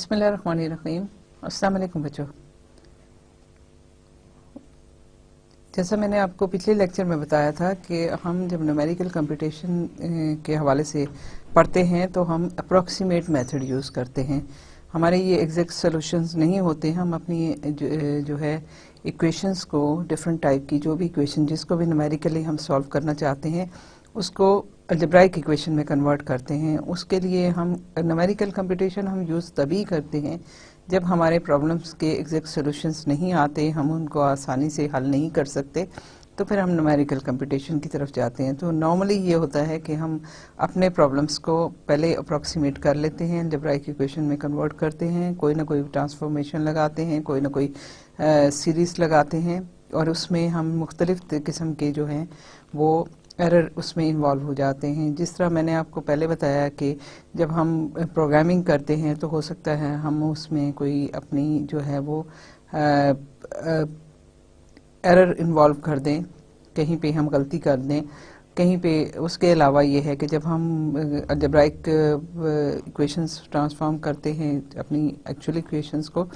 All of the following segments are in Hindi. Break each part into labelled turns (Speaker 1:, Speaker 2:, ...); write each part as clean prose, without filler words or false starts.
Speaker 1: बिस्मिल्लाहिर्रहमानिर्रहीम। अस्सलाम वालेकुम बच्चों। जैसा मैंने आपको पिछले लेक्चर में बताया था कि हम जब न्यूमेरिकल कंप्यूटेशन के हवाले से पढ़ते हैं तो हम अप्रॉक्सीमेट मेथड यूज़ करते हैं। हमारे ये एग्जैक्ट सॉल्यूशंस नहीं होते। हम अपनी जो है इक्वेशंस को, डिफरेंट टाइप की जो भी इक्वेशन जिसको भी न्यूमेरिकली हम सॉल्व करना चाहते हैं उसको अलजेब्राइक इक्वेशन में कन्वर्ट करते हैं। उसके लिए हम न्यूमेरिकल कंप्यूटेशन हम यूज़ तभी करते हैं जब हमारे प्रॉब्लम्स के एग्जैक्ट सॉल्यूशंस नहीं आते, हम उनको आसानी से हल नहीं कर सकते, तो फिर हम न्यूमेरिकल कंप्यूटेशन की तरफ जाते हैं। तो नॉर्मली ये होता है कि हम अपने प्रॉब्लम्स को पहले अप्रॉक्सीमेट कर लेते हैं, अलजेब्राइक इक्वेशन में कन्वर्ट करते हैं, कोई ना कोई ट्रांसफॉर्मेशन लगाते हैं, कोई ना कोई सीरीज लगाते हैं, और उसमें हम मुख्तलिफ किस्म के जो हैं वो एरर उसमें इन्वॉल्व हो जाते हैं। जिस तरह मैंने आपको पहले बताया कि जब हम प्रोग्रामिंग करते हैं तो हो सकता है हम उसमें कोई अपनी जो है वो एरर इन्वॉल्व कर दें, कहीं पे हम गलती कर दें, कहीं पे। उसके अलावा ये है कि जब हम अलजेब्राइक इक्वेशंस ट्रांसफॉर्म करते हैं अपनी एक्चुअल इक्वेशंस को,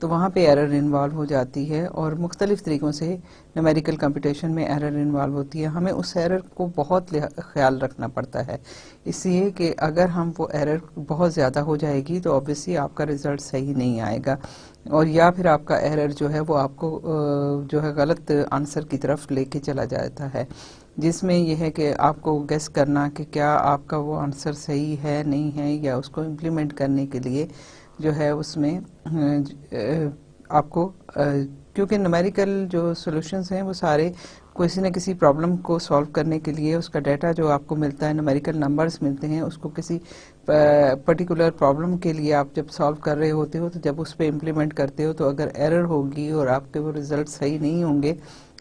Speaker 1: तो वहाँ पे एरर इन्वॉल्व हो जाती है, और मुख्तलिफ तरीक़ों से न्यूमेरिकल कंप्यूटेशन में एरर इन्वॉल्व होती है। हमें उस एरर को बहुत ख्याल रखना पड़ता है, इसलिए कि अगर हम वो एरर बहुत ज़्यादा हो जाएगी तो ऑब्वियसली आपका रिज़ल्ट सही नहीं आएगा, और या फिर आपका एरर जो है वो आपको जो है गलत आंसर की तरफ लेके चला जाता है, जिसमें यह है कि आपको गेस करना कि क्या आपका वो आंसर सही है नहीं है, या उसको इम्प्लीमेंट करने के लिए जो है उसमें आपको क्योंकि न्यूमेरिकल जो सॉल्यूशंस हैं वो सारे किसी न किसी प्रॉब्लम को सॉल्व करने के लिए उसका डाटा जो आपको मिलता है, न्यूमेरिकल नंबर्स मिलते हैं, उसको किसी पर्टिकुलर प्रॉब्लम के लिए आप जब सॉल्व कर रहे होते हो, तो जब उस पर इम्प्लीमेंट करते हो तो अगर एरर होगी और आपके वो रिज़ल्ट सही नहीं होंगे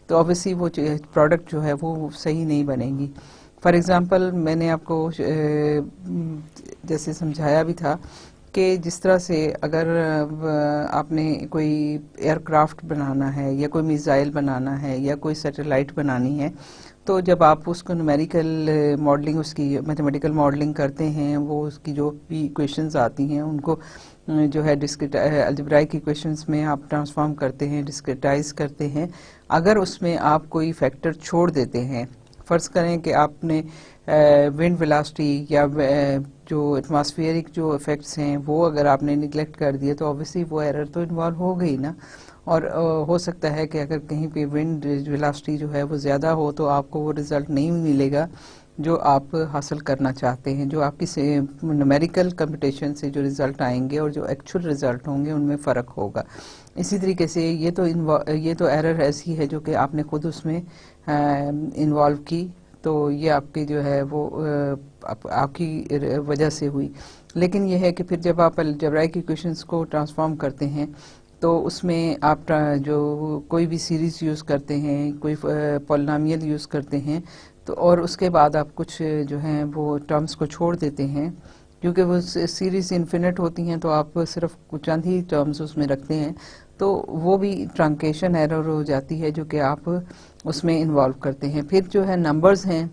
Speaker 1: तो ऑब्वियसली वो प्रोडक्ट जो है वो सही नहीं बनेगी। फॉर एग्ज़ाम्पल मैंने आपको जैसे समझाया भी था कि जिस तरह से अगर आपने कोई एयरक्राफ्ट बनाना है या कोई मिसाइल बनाना है या कोई सैटेलाइट बनानी है, तो जब आप उसको न्यूमेरिकल मॉडलिंग, उसकी मैथमेटिकल मॉडलिंग करते हैं, वो उसकी जो भी इक्वेशंस आती हैं उनको जो है अलजेब्राइक इक्वेशंस में आप ट्रांसफॉर्म करते हैं, डिस्क्रिटाइज करते हैं। अगर उसमें आप कोई फैक्टर छोड़ देते हैं, फ़र्ज़ करें कि आपने विंड वेलोसिटी या जो एटमॉस्फेरिक जो इफ़ेक्ट्स हैं वो अगर आपने निगलेक्ट कर दिए तो ऑब्वियसली वो एरर तो इन्वॉल्व हो गई ना। और हो सकता है कि अगर कहीं पे विंड वेलोसिटी जो है वो ज़्यादा हो तो आपको वो रिज़ल्ट नहीं मिलेगा जो आप हासिल करना चाहते हैं, जो आपकी न्यूमेरिकल कंप्यूटेशन से जो रिज़ल्ट आएंगे और जो एक्चुअल रिज़ल्ट होंगे उनमें फ़र्क होगा। इसी तरीके से ये तो एरर ऐसी है जो कि आपने खुद उसमें इन्वॉल्व की, तो ये आपकी जो है वो आपकी वजह से हुई। लेकिन यह है कि फिर जब आप अलजेब्राइक इक्वेशंस को ट्रांसफॉर्म करते हैं तो उसमें आप जो कोई भी सीरीज़ यूज़ करते हैं, कोई पॉलिनोमियल यूज़ करते हैं, तो और उसके बाद आप कुछ जो हैं वो टर्म्स को छोड़ देते हैं, क्योंकि वो सीरीज़ इन्फिनिट होती हैं, तो आप सिर्फ कुछ चंद ही टर्म्स उसमें रखते हैं, तो वो भी ट्रंकेशन एरर हो जाती है जो कि आप उसमें इन्वॉल्व करते हैं। फिर जो है नंबर्स हैं,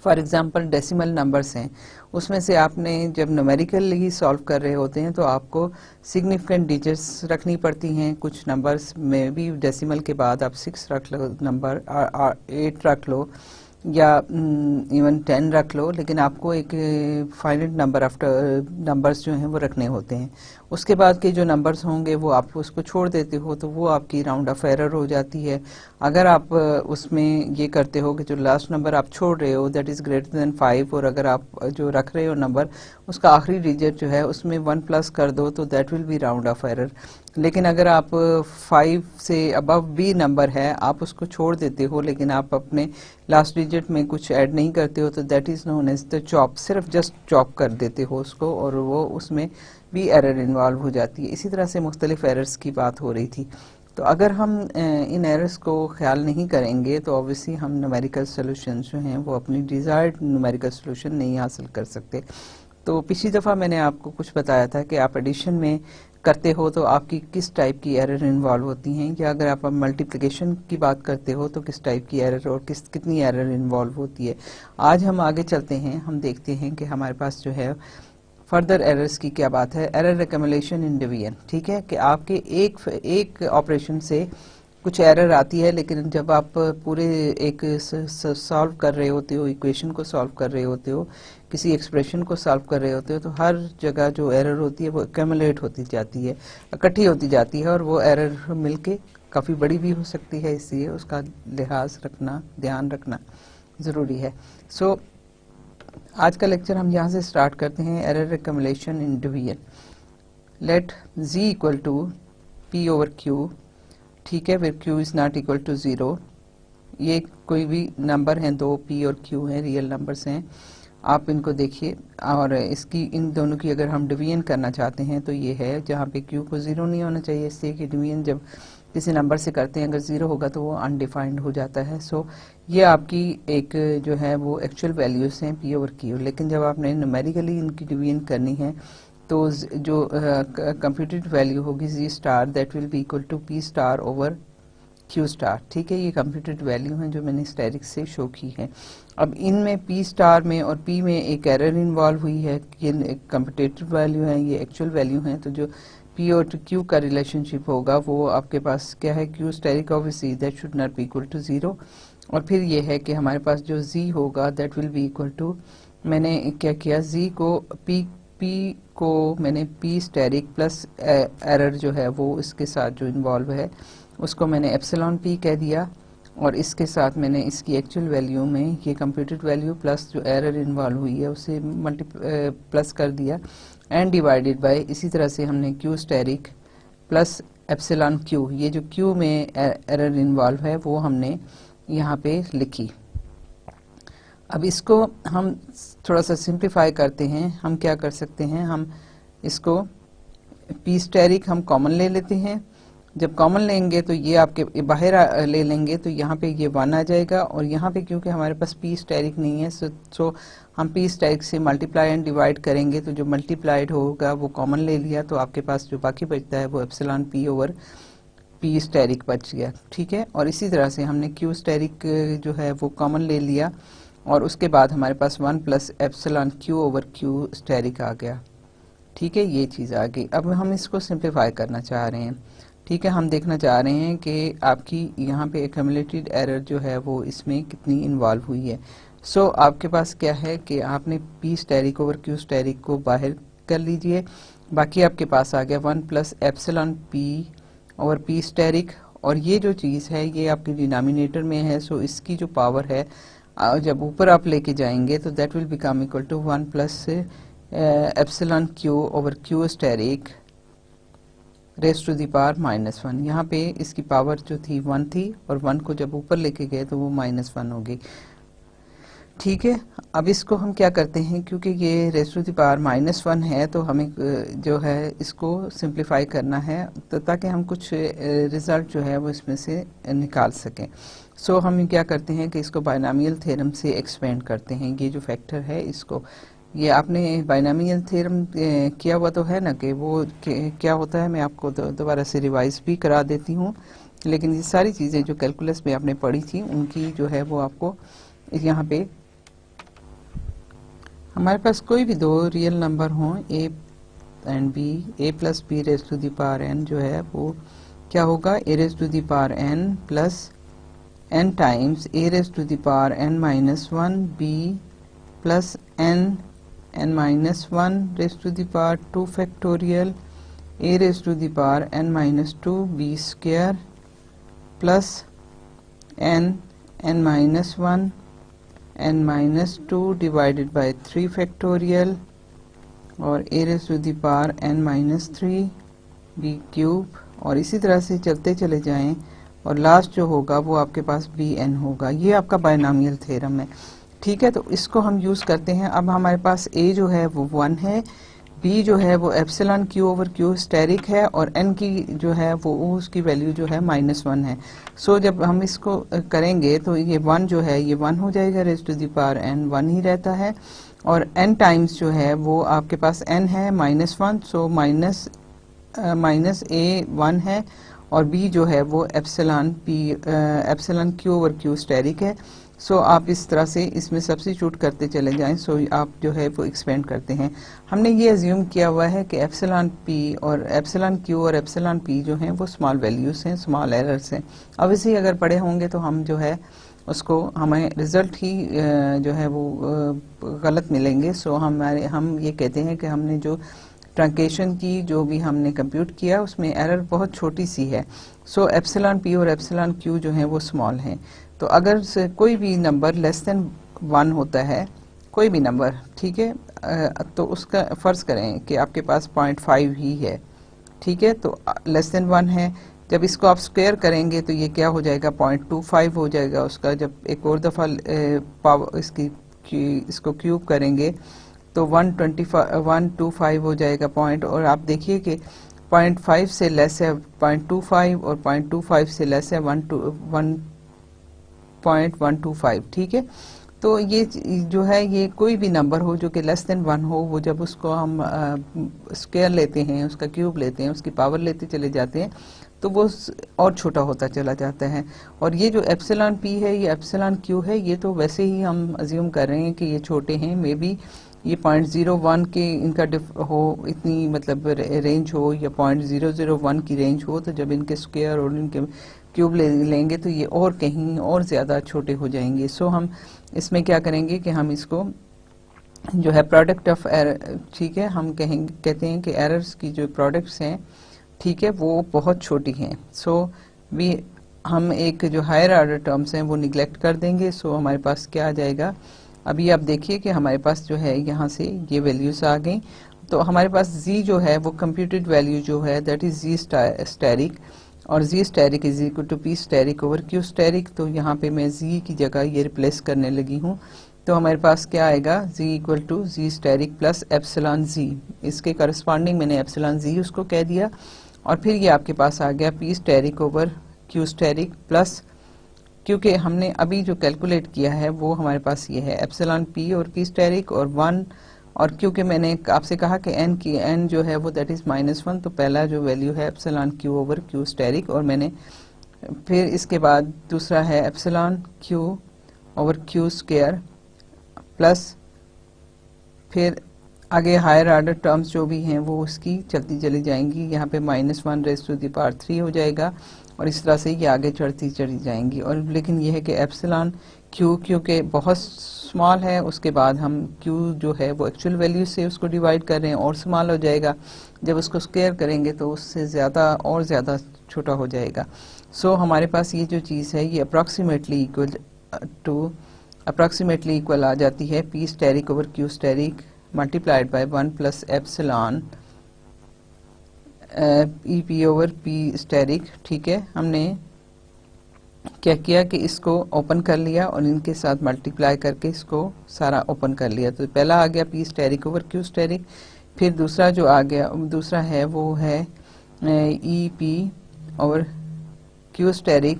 Speaker 1: फॉर एग्ज़ाम्पल डेसिमल नंबर्स हैं, उसमें से आपने जब न्यूमेरिकली सॉल्व कर रहे होते हैं तो आपको सिग्निफिकेंट डिजिट्स रखनी पड़ती हैं। कुछ नंबर्स में भी डेसिमल के बाद आप 6 रख लो, नंबर 8 रख लो, या इवन 10 रख लो, लेकिन आपको एक फाइनाइट नंबर आफ्टर नंबर्स जो हैं वो रखने होते हैं। उसके बाद के जो नंबर्स होंगे वो आप उसको छोड़ देते हो, तो वो आपकी राउंड ऑफ एरर हो जाती है। अगर आप उसमें ये करते हो कि जो लास्ट नंबर आप छोड़ रहे हो दैट इज़ ग्रेटर देन 5, और अगर आप जो रख रहे हो नंबर उसका आखिरी डिजिट जो है उसमें 1 प्लस कर दो तो that will be round of error. लेकिन अगर आप 5 से अबव भी नंबर है आप उसको छोड़ देते हो, लेकिन आप अपने लास्ट डिजिट में कुछ ऐड नहीं करते हो, तो that is known as the chop, सिर्फ जस्ट चॉप कर देते हो उसको, और वो उसमें भी एरर इन्वॉल्व हो जाती है। इसी तरह से मुख्तलिफ एरर्स की बात हो रही थी। तो अगर हम इन एरर्स को ख्याल नहीं करेंगे तो ऑब्वियसली हम न्यूमेरिकल सॉल्यूशन जो हैं वो अपनी डिज़ायर्ड न्यूमेरिकल सॉल्यूशन नहीं हासिल कर सकते। तो पिछली दफ़ा मैंने आपको कुछ बताया था कि आप एडिशन में करते हो तो आपकी किस टाइप की एरर इन्वॉल्व होती हैं, या अगर आप मल्टीप्लिकेशन की बात करते हो तो किस टाइप की एरर और कितनी एरर इन्वॉल्व होती है। आज हम आगे चलते हैं, हम देखते हैं कि हमारे पास जो है फर्दर एरर्स की क्या बात है, एरर एक्यूमुलेशन इन डिवीजन, ठीक है, कि आपके एक ऑपरेशन से कुछ एरर आती है, लेकिन जब आप पूरे एक सॉल्व कर रहे होते हो, इक्वेशन को सॉल्व कर रहे होते हो, किसी एक्सप्रेशन को सॉल्व कर रहे होते हो, तो हर जगह जो एरर होती है वो एक्यूमुलेट होती जाती है, इकट्ठी होती जाती है, और वो एरर मिलके काफ़ी बड़ी भी हो सकती है, इसलिए उसका लिहाज रखना, ध्यान रखना ज़रूरी है। सो आज का लेक्चर हम यहाँ से स्टार्ट करते हैं, error accumulation in division. Let z equal to p over q, ठीक है, फिर q is not equal to 0। ये कोई भी नंबर हैं, दो p और q हैं, रियल नंबर्स हैं, आप इनको देखिए, और इसकी इन दोनों की अगर हम डिवीजन करना चाहते हैं तो ये है जहाँ पे q को 0 नहीं होना चाहिए, इससे कि डिवीजन जब किसी नंबर से करते हैं अगर 0 होगा तो वो अनडिफाइंड हो जाता है। सो ये आपकी एक जो है वो एक्चुअल वैल्यूज हैं p ओवर q, लेकिन जब आपने न्यूमेरिकली इनकी डिवीजन करनी है तो जो कंप्यूटेड वैल्यू होगी z star, that will be equal to p star over q star, ठीक है। ये कंप्यूटेड वैल्यू हैं जो मैंने स्टैटिक से शो की है। अब इनमें p स्टार में और p में एक एरर इन्वॉल्व हुई है, ये कंप्यूटेड वैल्यू है, ये एक्चुअल वैल्यू हैं, तो जो p और q का रिलेशनशिप होगा वो आपके पास क्या है, q static of z that should not be equal to 0। और फिर ये है कि हमारे पास जो z होगा that will be equal to, मैंने क्या किया, z को p को मैंने p स्टैटिक प्लस एरर जो है वो इसके साथ जो इन्वॉल्व है उसको मैंने एप्सिलॉन p कह दिया, और इसके साथ मैंने इसकी एक्चुअल वैल्यू में ये कंप्यूटेड वैल्यू प्लस जो एरर इन्वॉल्व हुई है उसे प्लस कर दिया, एंड डिवाइडेड बाय, इसी तरह से हमने q static plus epsilon q, ये जो q में एरर इन्वॉल्व है वो हमने यहाँ पे लिखी। अब इसको हम थोड़ा सा सिंप्लीफाई करते हैं, हम क्या कर सकते हैं, हम इसको p स्टैटिक हम कॉमन ले लेते हैं, जब कॉमन लेंगे तो ये आपके बाहर ले लेंगे तो यहाँ पे ये 1 आ जाएगा, और यहाँ पे क्योंकि हमारे पास p स्टैटिक नहीं है सो हम p स्टैटिक से मल्टीप्लाई एंड डिवाइड करेंगे, तो जो मल्टीप्लाइड होगा वो कॉमन ले लिया, तो आपके पास जो बाकी बचता है वो epsilon p over p static बच गया, ठीक है। और इसी तरह से हमने q स्टैटिक जो है वो कॉमन ले लिया, और उसके बाद हमारे पास 1 plus epsilon q over q static आ गया, ठीक है, ये चीज़ आ गई। अब हम इसको सिंप्लीफाई करना चाह रहे हैं, ठीक है, हम देखना चाह रहे हैं कि आपकी यहाँ पे एक्यूमुलेटेड एरर जो है वो इसमें कितनी इन्वॉल्व हुई है। सो आपके पास क्या है कि आपने p static over q static को बाहर कर लीजिए, बाकी आपके पास आ गया 1 plus epsilon p over p static, और ये जो चीज़ है ये आपके डिनोमिनेटर में है, सो इसकी जो पावर है जब ऊपर आप लेके जाएंगे तो that will become equal to 1 plus epsilon q over q static raise to the power -1। यहाँ पे इसकी पावर जो थी 1 थी, और 1 को जब ऊपर लेके गए तो वो -1 हो गई, ठीक है। अब इसको हम क्या करते हैं, क्योंकि ये रेज टू दी पावर -1 है तो हमें जो है इसको सिंप्लीफाई करना है, तो ताकि हम कुछ रिजल्ट जो है वो इसमें से निकाल सकें। सो हम क्या करते हैं कि इसको बायनॉमियल थ्योरम से एक्सपेंड करते हैं, ये जो फैक्टर है इसको, ये आपने बायनॉमियल थ्योरम किया हुआ तो है ना, कि वो क्या होता है, मैं आपको दोबारा से रिवाइज भी करा देती हूँ, लेकिन ये सारी चीज़ें जो कैलकुलस में आपने पढ़ी थी उनकी जो है वो आपको यहाँ पे, हमारे पास कोई भी दो रियल नंबर हों a and b, a plus b raise to the power n जो है वो क्या होगा, a raise to the power n plus n times a raise to the power n minus 1 b plus n minus 1 raise to the power 2 factorial a raise to the power n minus 2 b square plus n minus 1 n minus 2 divided bye 3 factorial, और a raise to the power n minus 3 b cube, और इसी तरह से चलते चले जाएं, और लास्ट जो होगा वो आपके पास bn होगा। ये आपका बायनॉमियल थ्योरम है, ठीक है। तो इसको हम यूज़ करते हैं। अब हमारे पास a जो है वो 1 है, b जो है वो epsilon q over q static है, और n की जो है वो उसकी वैल्यू जो है -1 है। सो जब हम इसको करेंगे तो ये 1 जो है ये 1 हो जाएगा, raise to the power n 1 ही रहता है, और n टाइम्स जो है वो आपके पास n है -1, सो माइनस a 1 है, और b जो है वो epsilon q over q static है, सो आप इस तरह से इसमें सब्स्टिट्यूट करते चले जाएं। सो आप जो है वो एक्सपेंड करते हैं। हमने ये अज्यूम किया हुआ है कि एप्सिलॉन पी और एप्सिलॉन क्यू और एप्सिलॉन पी जो हैं वो स्मॉल वैल्यूज हैं, स्मॉल एरर्स हैं। ऑब्वियसली अगर पढ़े होंगे तो हम जो है उसको हमें रिजल्ट ही जो है वो गलत मिलेंगे। सो हम ये कहते हैं कि हमने जो ट्रंकेशन की जो भी हमने कंप्यूट किया उसमें एरर बहुत छोटी सी है। सो एप्सिलॉन पी और एप्सिलॉन क्यू जो है वो स्मॉल हैं। तो अगर से कोई भी नंबर लेस देन 1 होता है, कोई भी नंबर, ठीक है, तो उसका फर्ज करें कि आपके पास 0.5 ही है, ठीक है, तो लेस देन 1 है। जब इसको आप स्क्वायर करेंगे तो ये क्या हो जाएगा, 0.25 हो जाएगा उसका। जब एक और दफ़ा पावर इसको क्यूब करेंगे तो 125 हो जाएगा पॉइंट। और आप देखिए कि 0.5 से लेस है 0.25 और 0.25 से लेस है 1.125, ठीक है। तो ये जो है ये कोई भी नंबर हो जो कि लेस देन 1 हो, वो जब उसको हम स्क्वायर लेते हैं, उसका क्यूब लेते हैं, उसकी पावर लेते चले जाते हैं तो वो और छोटा होता चला जाता है। और ये जो एप्सिलॉन पी है, ये एप्सिलॉन क्यू है, ये तो वैसे ही हम अज्यूम कर रहे हैं कि ये छोटे हैं। मे बी ये 0.01 के इनका हो, इतनी मतलब रेंज हो, या 0.001 की रेंज हो। तो जब इनके स्क्वायर और इनके क्यूब लेंगे तो ये और कहीं और ज़्यादा छोटे हो जाएंगे। सो हम इसमें क्या करेंगे कि हम इसको जो है प्रोडक्ट ऑफ एरर, ठीक है, हम कहते हैं कि एरर्स की जो प्रोडक्ट्स हैं, ठीक है, वो बहुत छोटी हैं। सो हम एक जो हायर ऑर्डर टर्म्स हैं वो निगलेक्ट कर देंगे। सो हमारे पास क्या आ जाएगा, अभी आप देखिए कि हमारे पास जो है यहाँ से ये वैल्यूज आ गई। तो हमारे पास z जो है वो कंप्यूटेड वैल्यू जो है दैट इज z स्टैरिक, और z asterisk is equal to p asterisk over q asterisk. तो यहाँ पे मैं z की जगह ये रिप्लेस करने लगी हूँ। तो हमारे पास क्या आएगा, z equal to z asterisk plus epsilon z, इसके करस्पॉन्डिंग मैंने एप्सिलॉन z उसको कह दिया। और फिर ये आपके पास आ गया p asterisk over q asterisk plus, क्योंकि हमने अभी जो कैलकुलेट किया है वो हमारे पास ये है एप्सिलॉन पी और पी स्टेरिक और 1। और क्योंकि मैंने आपसे कहा कि n जो है वो दैट इज -1, तो पहला जो वैल्यू है epsilon q over q asterisk, और मैंने फिर इसके बाद दूसरा है epsilon q over q square plus, फिर आगे हायर ऑर्डर टर्म्स जो भी हैं वो उसकी चलती चली जाएंगी। यहाँ पे -1 रेज़ टू द पावर 3 हो जाएगा, और इस तरह से ये आगे चढ़ती चली जाएंगी। और लेकिन ये है कि एप्सिलॉन क्यू क्योंकि बहुत स्मॉल है, उसके बाद हम क्यू जो है वो एक्चुअल वैल्यू से उसको डिवाइड कर रहे हैं और स्मॉल हो जाएगा। जब उसको स्क्वायर करेंगे तो उससे ज़्यादा और ज़्यादा छोटा हो जाएगा। सो हमारे पास ये जो चीज़ है ये अप्रॉक्सीमेटली इक्वल आ जाती है p asterisk over q asterisk multiplied by 1 plus epsilon e p over p asterisk, ठीक है। हमने क्या किया कि इसको ओपन कर लिया और इनके साथ मल्टीप्लाई करके इसको सारा ओपन कर लिया। तो पहला आ गया p asterisk over q asterisk, फिर दूसरा जो आ गया दूसरा है वो है e p over q asterisk,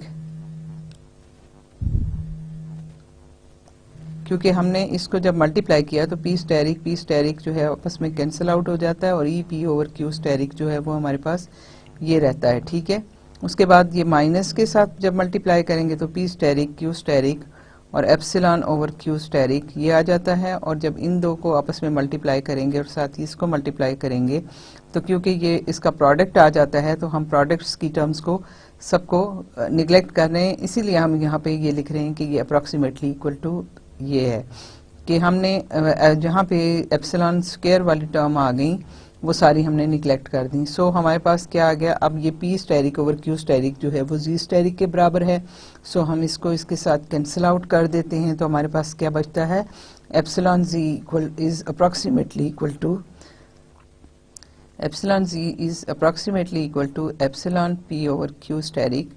Speaker 1: क्योंकि हमने इसको जब मल्टीप्लाई किया तो पी स्टेरिक जो है आपस में कैंसिल आउट हो जाता है, और e p over q asterisk जो है वो हमारे पास ये रहता है, ठीक है। उसके बाद ये माइनस के साथ जब मल्टीप्लाई करेंगे तो पी स्टेरिक क्यू स्टेरिक और एप्सिलॉन ओवर क्यू स्टेरिक ये आ जाता है। और जब इन दो को आपस में मल्टीप्लाई करेंगे और साथ ही इसको मल्टीप्लाई करेंगे तो क्योंकि ये इसका प्रोडक्ट आ जाता है तो हम प्रोडक्ट्स की टर्म्स को सबको निगलेक्ट कर रहे हैं, इसीलिए हम यहाँ पे ये लिख रहे हैं कि ये अप्रॉक्सीमेटली इक्वल टू ये है कि हमने जहाँ पे एप्सिलॉन स्क्वायर वाली टर्म आ गई वो सारी हमने निगलेक्ट कर दी। सो हमारे पास क्या आ गया, अब ये p asterisk over q asterisk जो है वो जी स्टेरिक के बराबर है। सो हम इसको इसके साथ कैंसिल आउट कर देते हैं, तो हमारे पास क्या बचता है, epsilon z is approximately equal to epsilon p over q asterisk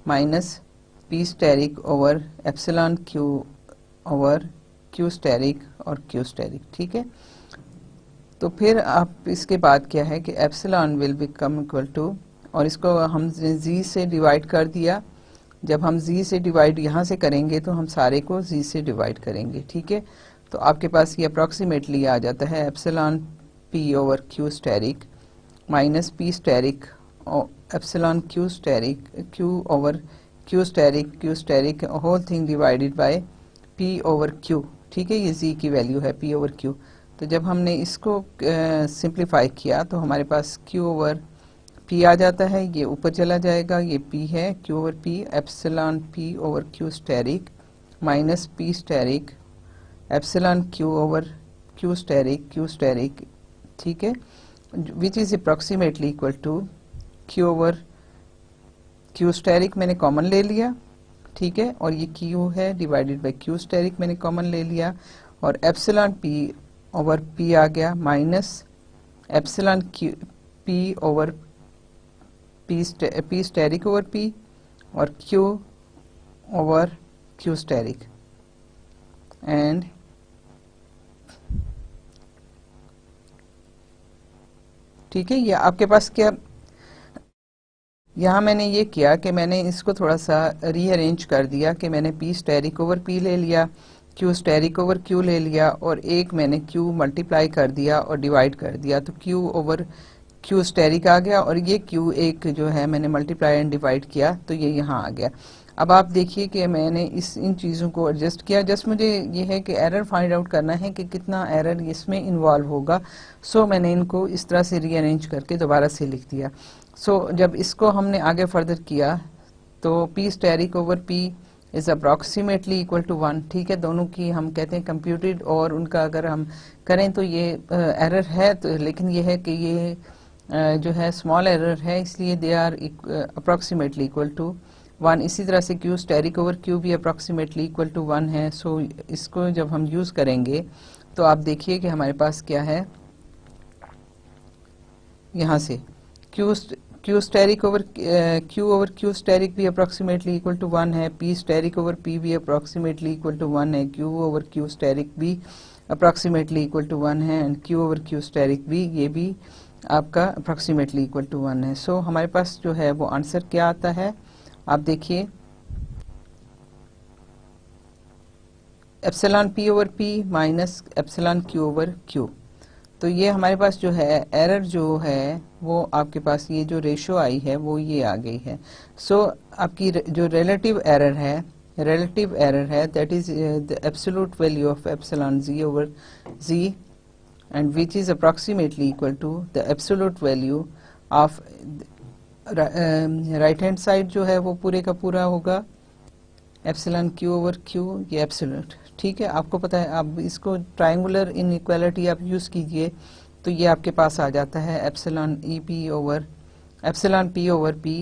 Speaker 1: minus p asterisk over epsilon q over q asterisk और क्यू स्टेरिक, ठीक है। तो फिर आप इसके बाद क्या है कि epsilon will become equal to, और इसको हम जी से डिवाइड कर दिया। जब हम जी से डिवाइड यहाँ से करेंगे तो हम सारे को जी से डिवाइड करेंगे, ठीक है। तो आपके पास ये अप्रॉक्सीमेटली आ जाता है epsilon p over q asterisk minus p asterisk epsilon q asterisk q over q asterisk whole thing divided by P over Q, ठीक है, ये Z की वैल्यू है P ओवर Q। तो जब हमने इसको सिंप्लीफाई किया तो हमारे पास Q ओवर P आ जाता है, ये ऊपर चला जाएगा, ये P है, Q over P epsilon P over Q asterisk minus P asterisk epsilon Q over Q asterisk, ठीक है, which is approximately equal to Q over Q asterisk मैंने कॉमन ले लिया, ठीक है, और ये Q है डिवाइडेड बाय Q स्टेरिक मैंने कॉमन ले लिया, और एप्सिलॉन P ओवर P आ गया minus epsilon P over P asterisk over P और Q over Q asterisk, and ठीक है, ये आपके पास क्या, यहाँ मैंने ये किया कि मैंने इसको थोड़ा सा रीअरेंज कर दिया कि मैंने P स्टेरिक ओवर P ले लिया, Q स्टेरिक ओवर Q ले लिया, और एक मैंने Q मल्टीप्लाई कर दिया और डिवाइड कर दिया, तो Q ओवर Q स्टेरिक आ गया, और ये Q एक जो है मैंने मल्टीप्लाई एंड डिवाइड किया तो ये यहाँ आ गया। अब आप देखिए कि मैंने इन चीज़ों को एडजस्ट किया, जस्ट मुझे ये है कि एरर फाइंड आउट करना है कि कितना एरर इसमें इन्वॉल्व होगा, सो मैंने इनको इस तरह से रीअरेंज करके दोबारा से लिख दिया। सो जब इसको हमने आगे फर्दर किया तो P asterisk over P is approximately equal to 1, ठीक है, दोनों की हम कहते हैं कंप्यूटेड, और उनका अगर हम करें तो ये एरर है, तो लेकिन ये है कि ये जो है स्मॉल एरर है, इसलिए they are approximately equal to 1। इसी तरह से Q स्टेरिक ओवर Q भी अप्रॉक्सीमेटली इक्वल टू 1 है। सो इसको जब हम यूज करेंगे तो आप देखिए कि हमारे पास क्या है, यहाँ से Q asterisk over Q asterisk भी अप्रॉक्सीमेटली इक्वल टू 1 है, P स्टेरिक ओवर P भी अप्रॉक्सीमेटली इक्वल टू 1 है, Q ओवर Q स्टेरिक भी अप्रॉक्सीमेटली इक्वल टू 1 है, and Q over Q asterisk भी, ये भी आपका अप्रॉक्सीमेटली इक्वल टू 1 है। सो हमारे पास जो है वो आंसर क्या आता है, आप देखिए, epsilon P over P minus epsilon Q over Q। तो ये हमारे पास जो है एरर जो है वो आपके पास ये जो रेशो आई है वो ये आ गई है। सो आपकी जो रिलेटिव एरर है that is the absolute value of epsilon Z over Z, and which is approximately equal to the absolute value of right hand side जो है वो पूरे का पूरा होगा एप्सिलॉन Q ओवर Q, ये एब्सोल्यूट, ठीक है, आपको पता है। आप इसको ट्रायंगुलर इनइक्वालिटी आप यूज कीजिए तो ये आपके पास आ जाता है epsilon P over P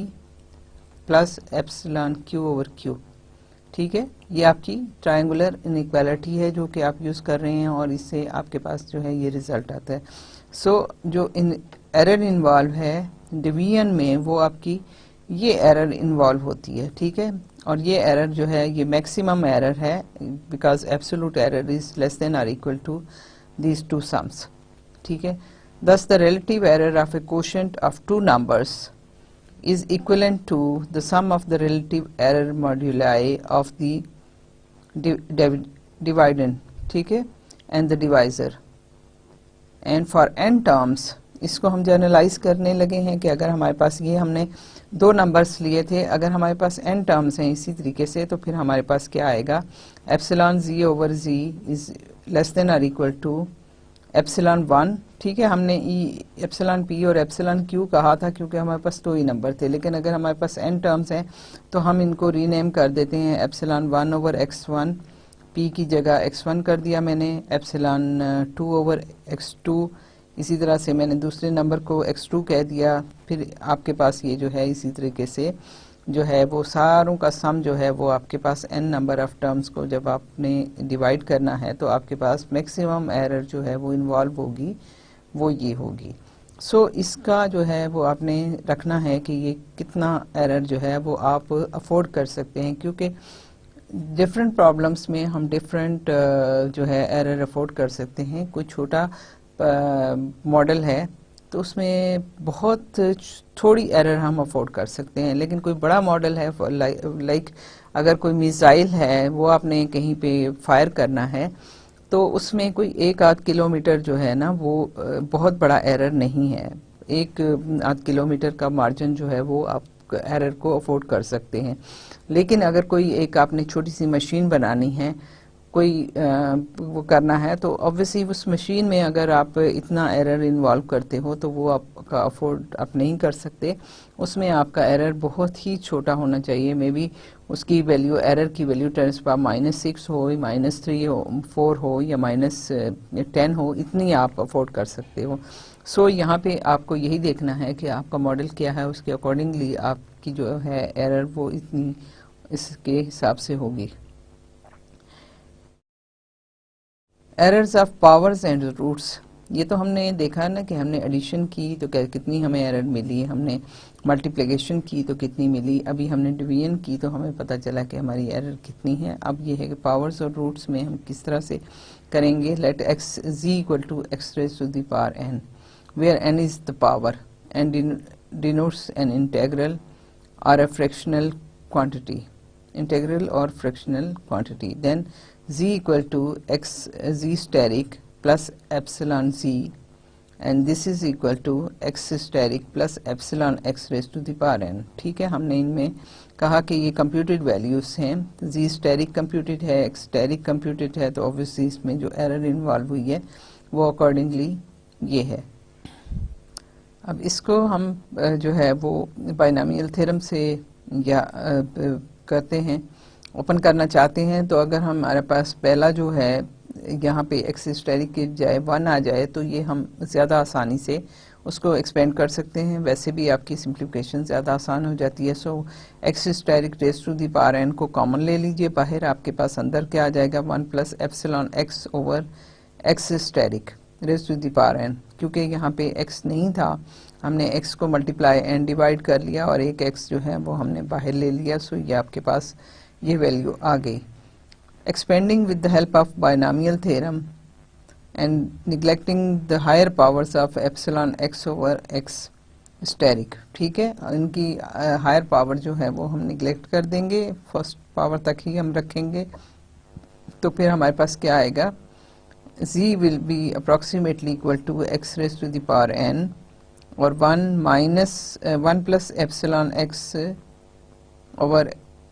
Speaker 1: plus epsilon Q over Q, ठीक है, ये आपकी ट्रायंगुलर इनइक्वालिटी है जो कि आप यूज कर रहे हैं, और इससे आपके पास जो है ये रिजल्ट आता है। सो जो एरर इन्वॉल्व है डिवीजन में वो आपकी ये एरर इन्वॉल्व होती है, ठीक है, और ये एरर जो है ये मैक्सिमम एरर है, because absolute error is less than और equal to these two sums, ठीक है। Thus the relative error of a quotient of two numbers is equivalent to the sum of the relative error moduli of the dividend, ठीक है, and the divisor, and for n terms, इसको हम जनरलाइज करने लगे हैं कि अगर हमारे पास ये हमने दो नंबर्स लिए थे, अगर हमारे पास n टर्म्स हैं इसी तरीके से, तो फिर हमारे पास क्या आएगा, epsilon Z over Z is less than और इक्वल टू एप्सिलॉन 1, ठीक है, हमने एप्सिलॉन P और एप्सिलॉन Q कहा था क्योंकि हमारे पास दो ही नंबर थे, लेकिन अगर हमारे पास n टर्म्स हैं तो हम इनको रीनेम कर देते हैं, एप्सिलॉन 1 ओवर x1, P की जगह x1 कर दिया मैंने, एप्सिलॉन 2 ओवर x2, इसी तरह से मैंने दूसरे नंबर को x2 कह दिया, फिर आपके पास ये जो है इसी तरीके से जो है वो सारों का सम जो है वो आपके पास n नंबर ऑफ टर्म्स को जब आपने डिवाइड करना है तो आपके पास मैक्सिमम एरर जो है वो इन्वॉल्व होगी, वो ये होगी। सो इसका जो है वो आपने रखना है कि ये कितना एरर जो है वो आप अफोर्ड कर सकते हैं, क्योंकि डिफरेंट प्रॉब्लम्स में हम डिफरेंट जो है एरर अफोर्ड कर सकते हैं। कोई छोटा मॉडल है तो उसमें बहुत थोड़ी एरर हम अफोर्ड कर सकते हैं, लेकिन कोई बड़ा मॉडल है लाइक अगर कोई मिसाइल है वो आपने कहीं पे फायर करना है तो उसमें कोई 1-8 किलोमीटर जो है ना वो बहुत बड़ा एरर नहीं है, 1-8 किलोमीटर का मार्जिन जो है वो आप एरर को अफोर्ड कर सकते हैं। लेकिन अगर कोई एक आपने छोटी सी मशीन बनानी है कोई वो करना है, तो ऑब्वियसली उस मशीन में अगर आप इतना एरर इन्वॉल्व करते हो तो वो आपका अफोर्ड आप नहीं कर सकते। उसमें आपका एरर बहुत ही छोटा होना चाहिए, मे बी उसकी वैल्यू, एरर की वैल्यू 10⁻⁻6 हो, -3 हो, 4 हो या -10 हो, इतनी आप अफोर्ड कर सकते हो। सो यहाँ पे आपको यही देखना है कि आपका मॉडल क्या है, उसके अकॉर्डिंगली आपकी जो है एरर वो इतनी इसके हिसाब से होगी। Errors of powers and roots, ये तो हमने देखा ना कि हमने एडिशन की तो कितनी हमें एरर मिली, हमने मल्टीप्लिकेशन की तो कितनी मिली, अभी हमने डिवीजन की तो हमें पता चला कि हमारी एरर कितनी है। अब ये है कि पावर्स और रूट्स में हम किस तरह से करेंगे। Let x g equal to x raise to the power n, where n is the power and denotes n integral or a fractional quantity, integral or fractional quantity. Then z equal to x z steric plus epsilon z, and this is equal to x steric plus epsilon x raised to the power n. ठीक है, हमने इनमें कहा कि ये कंप्यूटेड वैल्यूज हैं, z स्टेरिक कंप्यूटेड है, x स्टेरिक कंप्यूटेड है, तो ऑब्वियसली इसमें जो एरर इन्वॉल्व हुई है वो अकॉर्डिंगली ये है। अब इसको हम जो है वो बाइनोमियल थ्योरम से या करते हैं, ओपन करना चाहते हैं। तो अगर हमारे पास पहला जो है यहाँ पे एक्स स्टेरिक की जाए 1 आ जाए तो ये हम ज़्यादा आसानी से उसको एक्सपेंड कर सकते हैं, वैसे भी आपकी सिंप्लीफिकेशन ज़्यादा आसान हो जाती है। So x asterisk raise to the power n को कॉमन ले लीजिए बाहर, आपके पास अंदर क्या आ जाएगा 1 plus epsilon x over x asterisk raise to the power n. क्योंकि यहाँ पे एक्स नहीं था, हमने x को मल्टीप्लाई एंड डिवाइड कर लिया और एक x जो है वो हमने बाहर ले लिया। सो ये आपके पास ये वैल्यू आ गई। Expanding with the help of binomial theorem and neglecting the higher powers of epsilon x over x asterisk, ठीक है, इनकी हायर पावर जो है वो हम निगलेक्ट कर देंगे, फर्स्ट पावर तक ही हम रखेंगे। तो फिर हमारे पास क्या आएगा, z will be approximately equal to x raise to the power n और 1 plus epsilon x over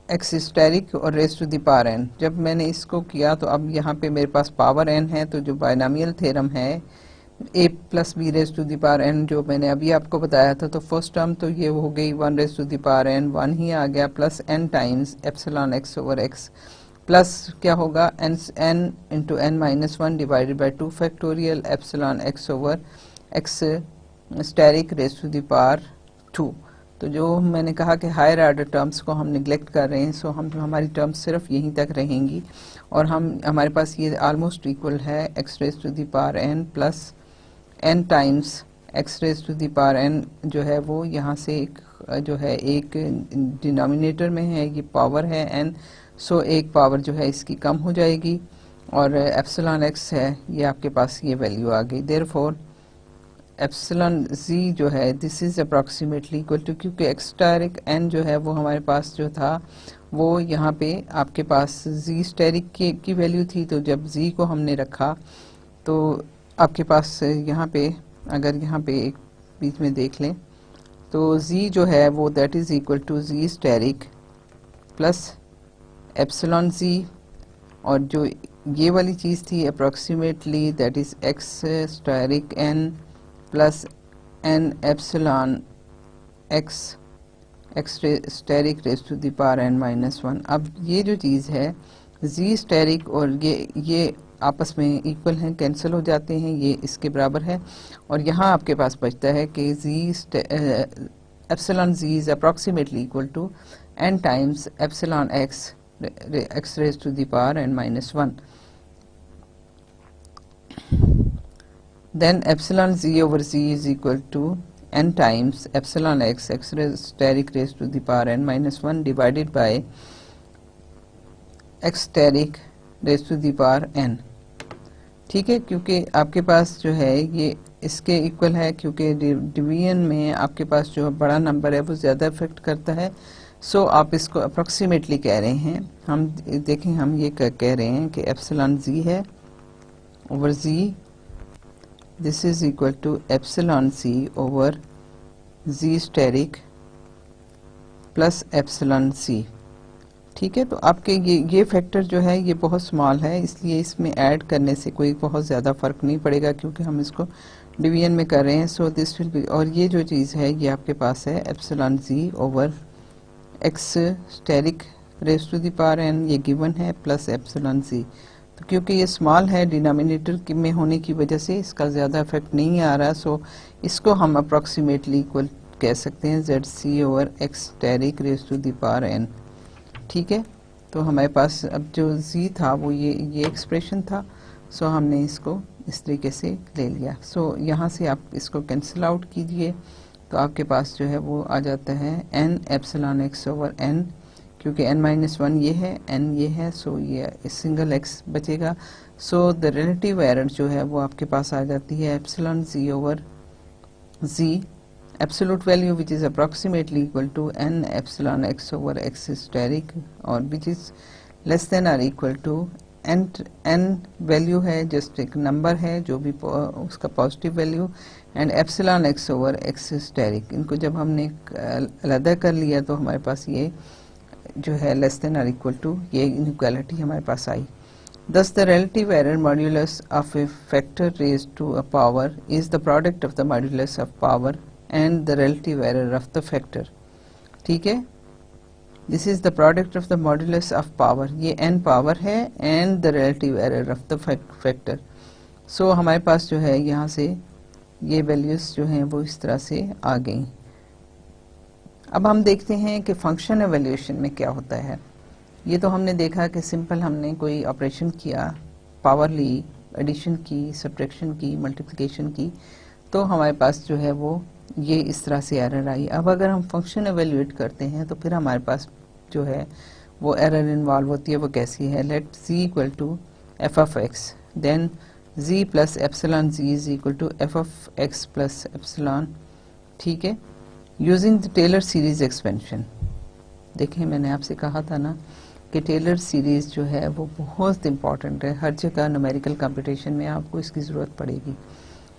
Speaker 1: x asterisk और raise to the power n. जब मैंने इसको किया तो अब यहाँ पे मेरे पास पावर एन है, तो जो बाइनोमियल थ्योरम है a plus b raise to the power n जो मैंने अभी आपको बताया था, तो फर्स्ट टर्म तो ये हो गई 1 raise to the power n, 1 ही आ गया, plus n times epsilon x over x, plus क्या होगा n into n-1 divided by 2 factorial epsilon x over x asterisk raise to the power 2। तो जो मैंने कहा कि हायर ऑर्डर टर्म्स को हम निगलेक्ट कर रहे हैं, सो हम हमारी टर्म्स सिर्फ यहीं तक रहेंगी और हमारे पास ये ऑलमोस्ट इक्वल है x raise to the power n plus n times x raise to the power n जो है वो यहाँ से जो है एक डिनोमिनेटर में है, ये पावर है n, सो एक पावर जो है इसकी कम हो जाएगी और एप्सिलॉन एक्स है, ये आपके पास ये वैल्यू आ गई। देयरफॉर एप्सिलॉन z जो है this is approximately equal to, क्योंकि एक्स स्टेरिक n जो है वो हमारे पास जो था वो यहाँ पे आपके पास z स्टेरिक की वैल्यू थी, तो जब z को हमने रखा तो आपके पास यहाँ पे अगर यहाँ पे एक बीच में देख लें तो z जो है वो that is equal to z asterisk plus epsilon z, और जो ये वाली चीज़ थी approximately that is x asterisk n plus n epsilon x x asterisk raise to the power n-1। अब ये जो चीज़ है z स्टेरिक और ये आपस में इक्वल हैं, कैंसिल हो जाते हैं, ये इसके बराबर है और यहाँ आपके पास बचता है कि epsilon z is approximately equal to n times epsilon x x raise to the power n-1। Then epsilon z over z is equal to n times epsilon x x steric raised to the power n-1 divided by x steric raised to the power n। ठीक है, क्योंकि आपके पास जो है ये इसके इक्वल है, क्योंकि डिवीजन में आपके पास जो बड़ा नंबर है वो ज़्यादा इफेक्ट करता है। सो आप इसको अप्रॉक्सीमेटली कह रहे हैं, हम देखें हम ये कह रहे हैं कि एप्सिलॉन z है over z, this is equal to epsilon c over z steric plus epsilon c। ठीक है। तो आपके ये फैक्टर जो है ये बहुत स्मॉल है, इसलिए इसमें ऐड करने से कोई बहुत ज़्यादा फ़र्क नहीं पड़ेगा क्योंकि हम इसको डिवीजन में कर रहे हैं। सो दिस विल बी, और ये जो चीज़ है ये आपके पास है epsilon z over x asterisk raise to the power n, ये गिवन है, प्लस एप्सिलॉन जी। तो क्योंकि ये स्मॉल है डिनोमिनेटर में होने की वजह से इसका ज़्यादा इफेक्ट नहीं आ रहा, सो इसको हम अप्रॉक्सीमेटली इक्वल कह सकते हैं z c over x asterisk raise to the power n. ठीक है। तो हमारे पास अब जो z था वो ये एक्सप्रेशन था, सो हमने इसको इस तरीके से ले लिया। सो यहाँ से आप इसको कैंसिल आउट कीजिए तो आपके पास जो है वो आ जाता है n epsilon x over n, क्योंकि n-1 ये है, n ये है, सो ये सिंगल x बचेगा। सो द रिलेटिव एरर जो है वो आपके पास आ जाती है epsilon z over z absolute value which is approximately equal to n epsilon x over x steric, और which is less than or equal to n value है जस्ट एक नंबर है जो भी उसका positive value, and epsilon x over x asterisk. इनको जब हमने अलग कर लिया तो हमारे पास ये जो है लेस देन और इक्वल टू, ये इनइक्वालिटी हमारे पास आई। Thus the relative error modulus of a factor raised to a power is the product of the modulus of power and the relative error of the factor। ठीक है, this is the product of the modulus of power, ये n पावर है, and the relative error of the factor। so हमारे पास जो है यहाँ से ये वैल्यूज जो हैं वो इस तरह से आ गई। अब हम देखते हैं कि फंक्शन एवल्यूशन में क्या होता है। ये तो हमने देखा कि सिंपल हमने कोई ऑपरेशन किया, पावर ली, एडिशन की, सब्ट्रैक्शन की, मल्टीप्लिकेशन की, तो हमारे पास जो है वो ये इस तरह से एरर आई। अब अगर हम फंक्शन एवेल्यूएट करते हैं तो फिर हमारे पास जो है वो एरर इन्वॉल्व होती है। वो कैसी है, let z equal to f of x, then z plus epsilon z is equal to f of x plus epsilon. ठीक है, using the Taylor series expansion. देखें मैंने आपसे कहा था ना कि टेलर सीरीज जो है वो बहुत इंपॉर्टेंट है, हर जगह न्यूमेरिकल कंप्यूटेशन में आपको इसकी ज़रूरत पड़ेगी।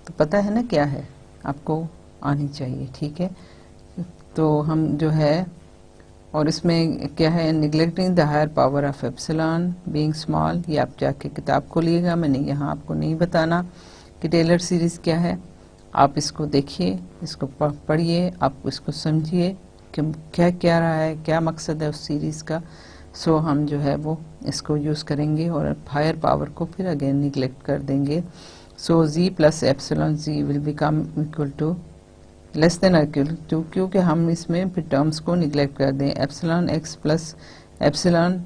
Speaker 1: तो पता है ना क्या है, आपको आनी चाहिए। ठीक है, तो हम जो है, और इसमें क्या है, neglecting the higher power of epsilon being small, ये आप जाके किताब खोलिएगा, मैंने यहाँ आपको नहीं बताना कि टेलर सीरीज क्या है। आप इसको देखिए, इसको पढ़िए, आप इसको समझिए कि क्या क्या रहा है, क्या मकसद है उस सीरीज़ का। सो हम जो है वो इसको यूज़ करेंगे और हायर पावर को फिर अगेन निगलेक्ट कर देंगे। So z plus epsilon z will become equal to less than equal to, क्योंकि हम इसमें फिर टर्म्स को निगलेक्ट कर दें, epsilon x plus epsilon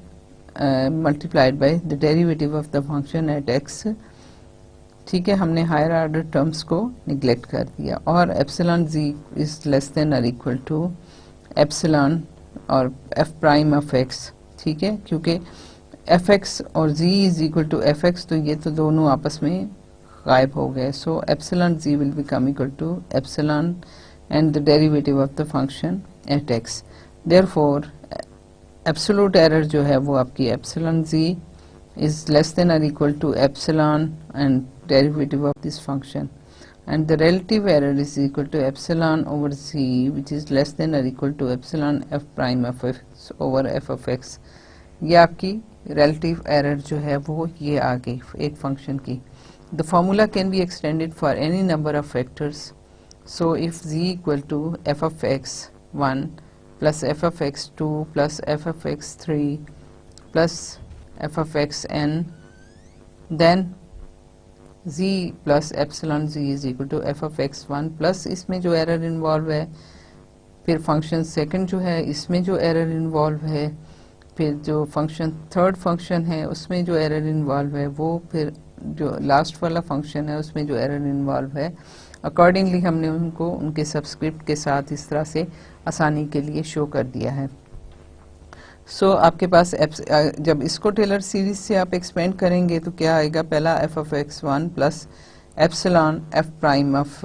Speaker 1: multiplied by the derivative of the function at x। ठीक है, हमने हायर ऑर्डर टर्म्स को निगलेक्ट कर दिया, और epsilon z is less than और इक्वल टू एप्सिलॉन और f प्राइम ऑफ x। ठीक है, क्योंकि fx और z is equal to fx, तो ये तो दोनों आपस में गायब हो गए। So epsilon z will become equal to epsilon and the derivative of the function at x। Therefore absolute error जो है वो आपकी epsilon z is less than और equal to epsilon and derivative of this function, and the relative error is equal to epsilon over z which is less than or equal to epsilon f prime of x over f of x। ये आपकी relative error जो है वो ये आ गई एक फंक्शन की। The formula can be extended for any number of factors। So if z equal to f of x 1 plus f of x 2 plus f of x 3 plus f of x n, then z plus epsilon z is equal to f of x 1 plus इसमें जो एरर इन्वॉल्व है, फिर फंक्शन सेकंड जो है इसमें जो एरर इन्वॉल्व है, फिर जो फंक्शन थर्ड फंक्शन है उसमें जो एरर इन्वॉल्व है, वो फिर जो लास्ट वाला फंक्शन है उसमें जो एरर इन्वॉल्व है, अकॉर्डिंगली हमने उनको उनके सबस्क्रिप्ट के साथ इस तरह से आसानी के लिए शो कर दिया है। सो आपके पास जब इसको टेलर सीरीज से आप एक्सपेंड करेंगे तो क्या आएगा, पहला f of x 1 plus epsilon f prime of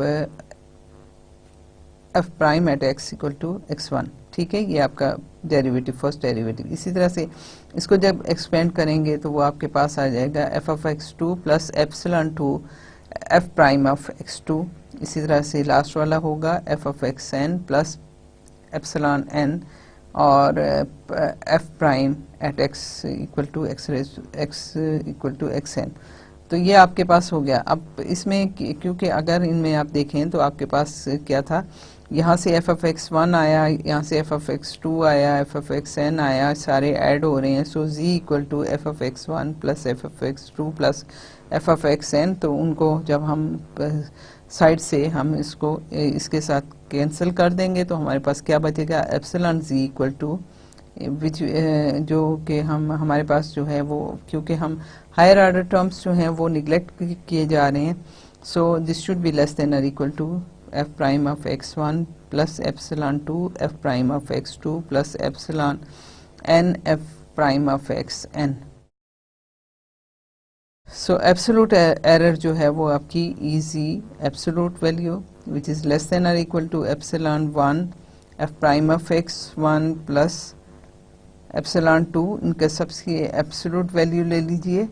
Speaker 1: f prime at x equal to x1। ठीक है, ये आपका डेरिवेटिव, फर्स्ट डेरिवेटिव। इसी तरह से इसको जब एक्सपेंड करेंगे तो वो आपके पास आ जाएगा f of x 2 plus epsilon 2 f prime of x2। इसी तरह से लास्ट वाला होगा f of x n plus epsilon n और f prime at x equal to x equal to x n. तो ये आपके पास हो गया। अब इसमें क्योंकि अगर इनमें आप देखें तो आपके पास क्या था, यहाँ से एफ ऑफ एक्स वन आया, यहाँ से एफ ऑफ एक्स टू आया, एफ ऑफ एक्स एन आया, सारे ऐड हो रहे हैं। So g equal to f of x one plus f of x two plus f of x n. तो उनको जब हम साइड से हम इसको इसके साथ कैंसिल कर देंगे तो हमारे पास क्या बचेगा, एप्सिलॉन जी इक्वल टू विच जो कि हम हमारे पास जो है वो, क्योंकि हम हायर ऑर्डर टर्म्स जो हैं वो निगलेक्ट किए जा रहे हैं। So this should be less than और equal to f prime of x one plus epsilon two f prime of x two plus epsilon n f prime of x n. So absolute error जो है वो आपकी इजी absolute value which is less than और equal to epsilon one f prime of x one plus epsilon two, इनके सबकी एब्सोल्यूट वैल्यू ले लीजिए।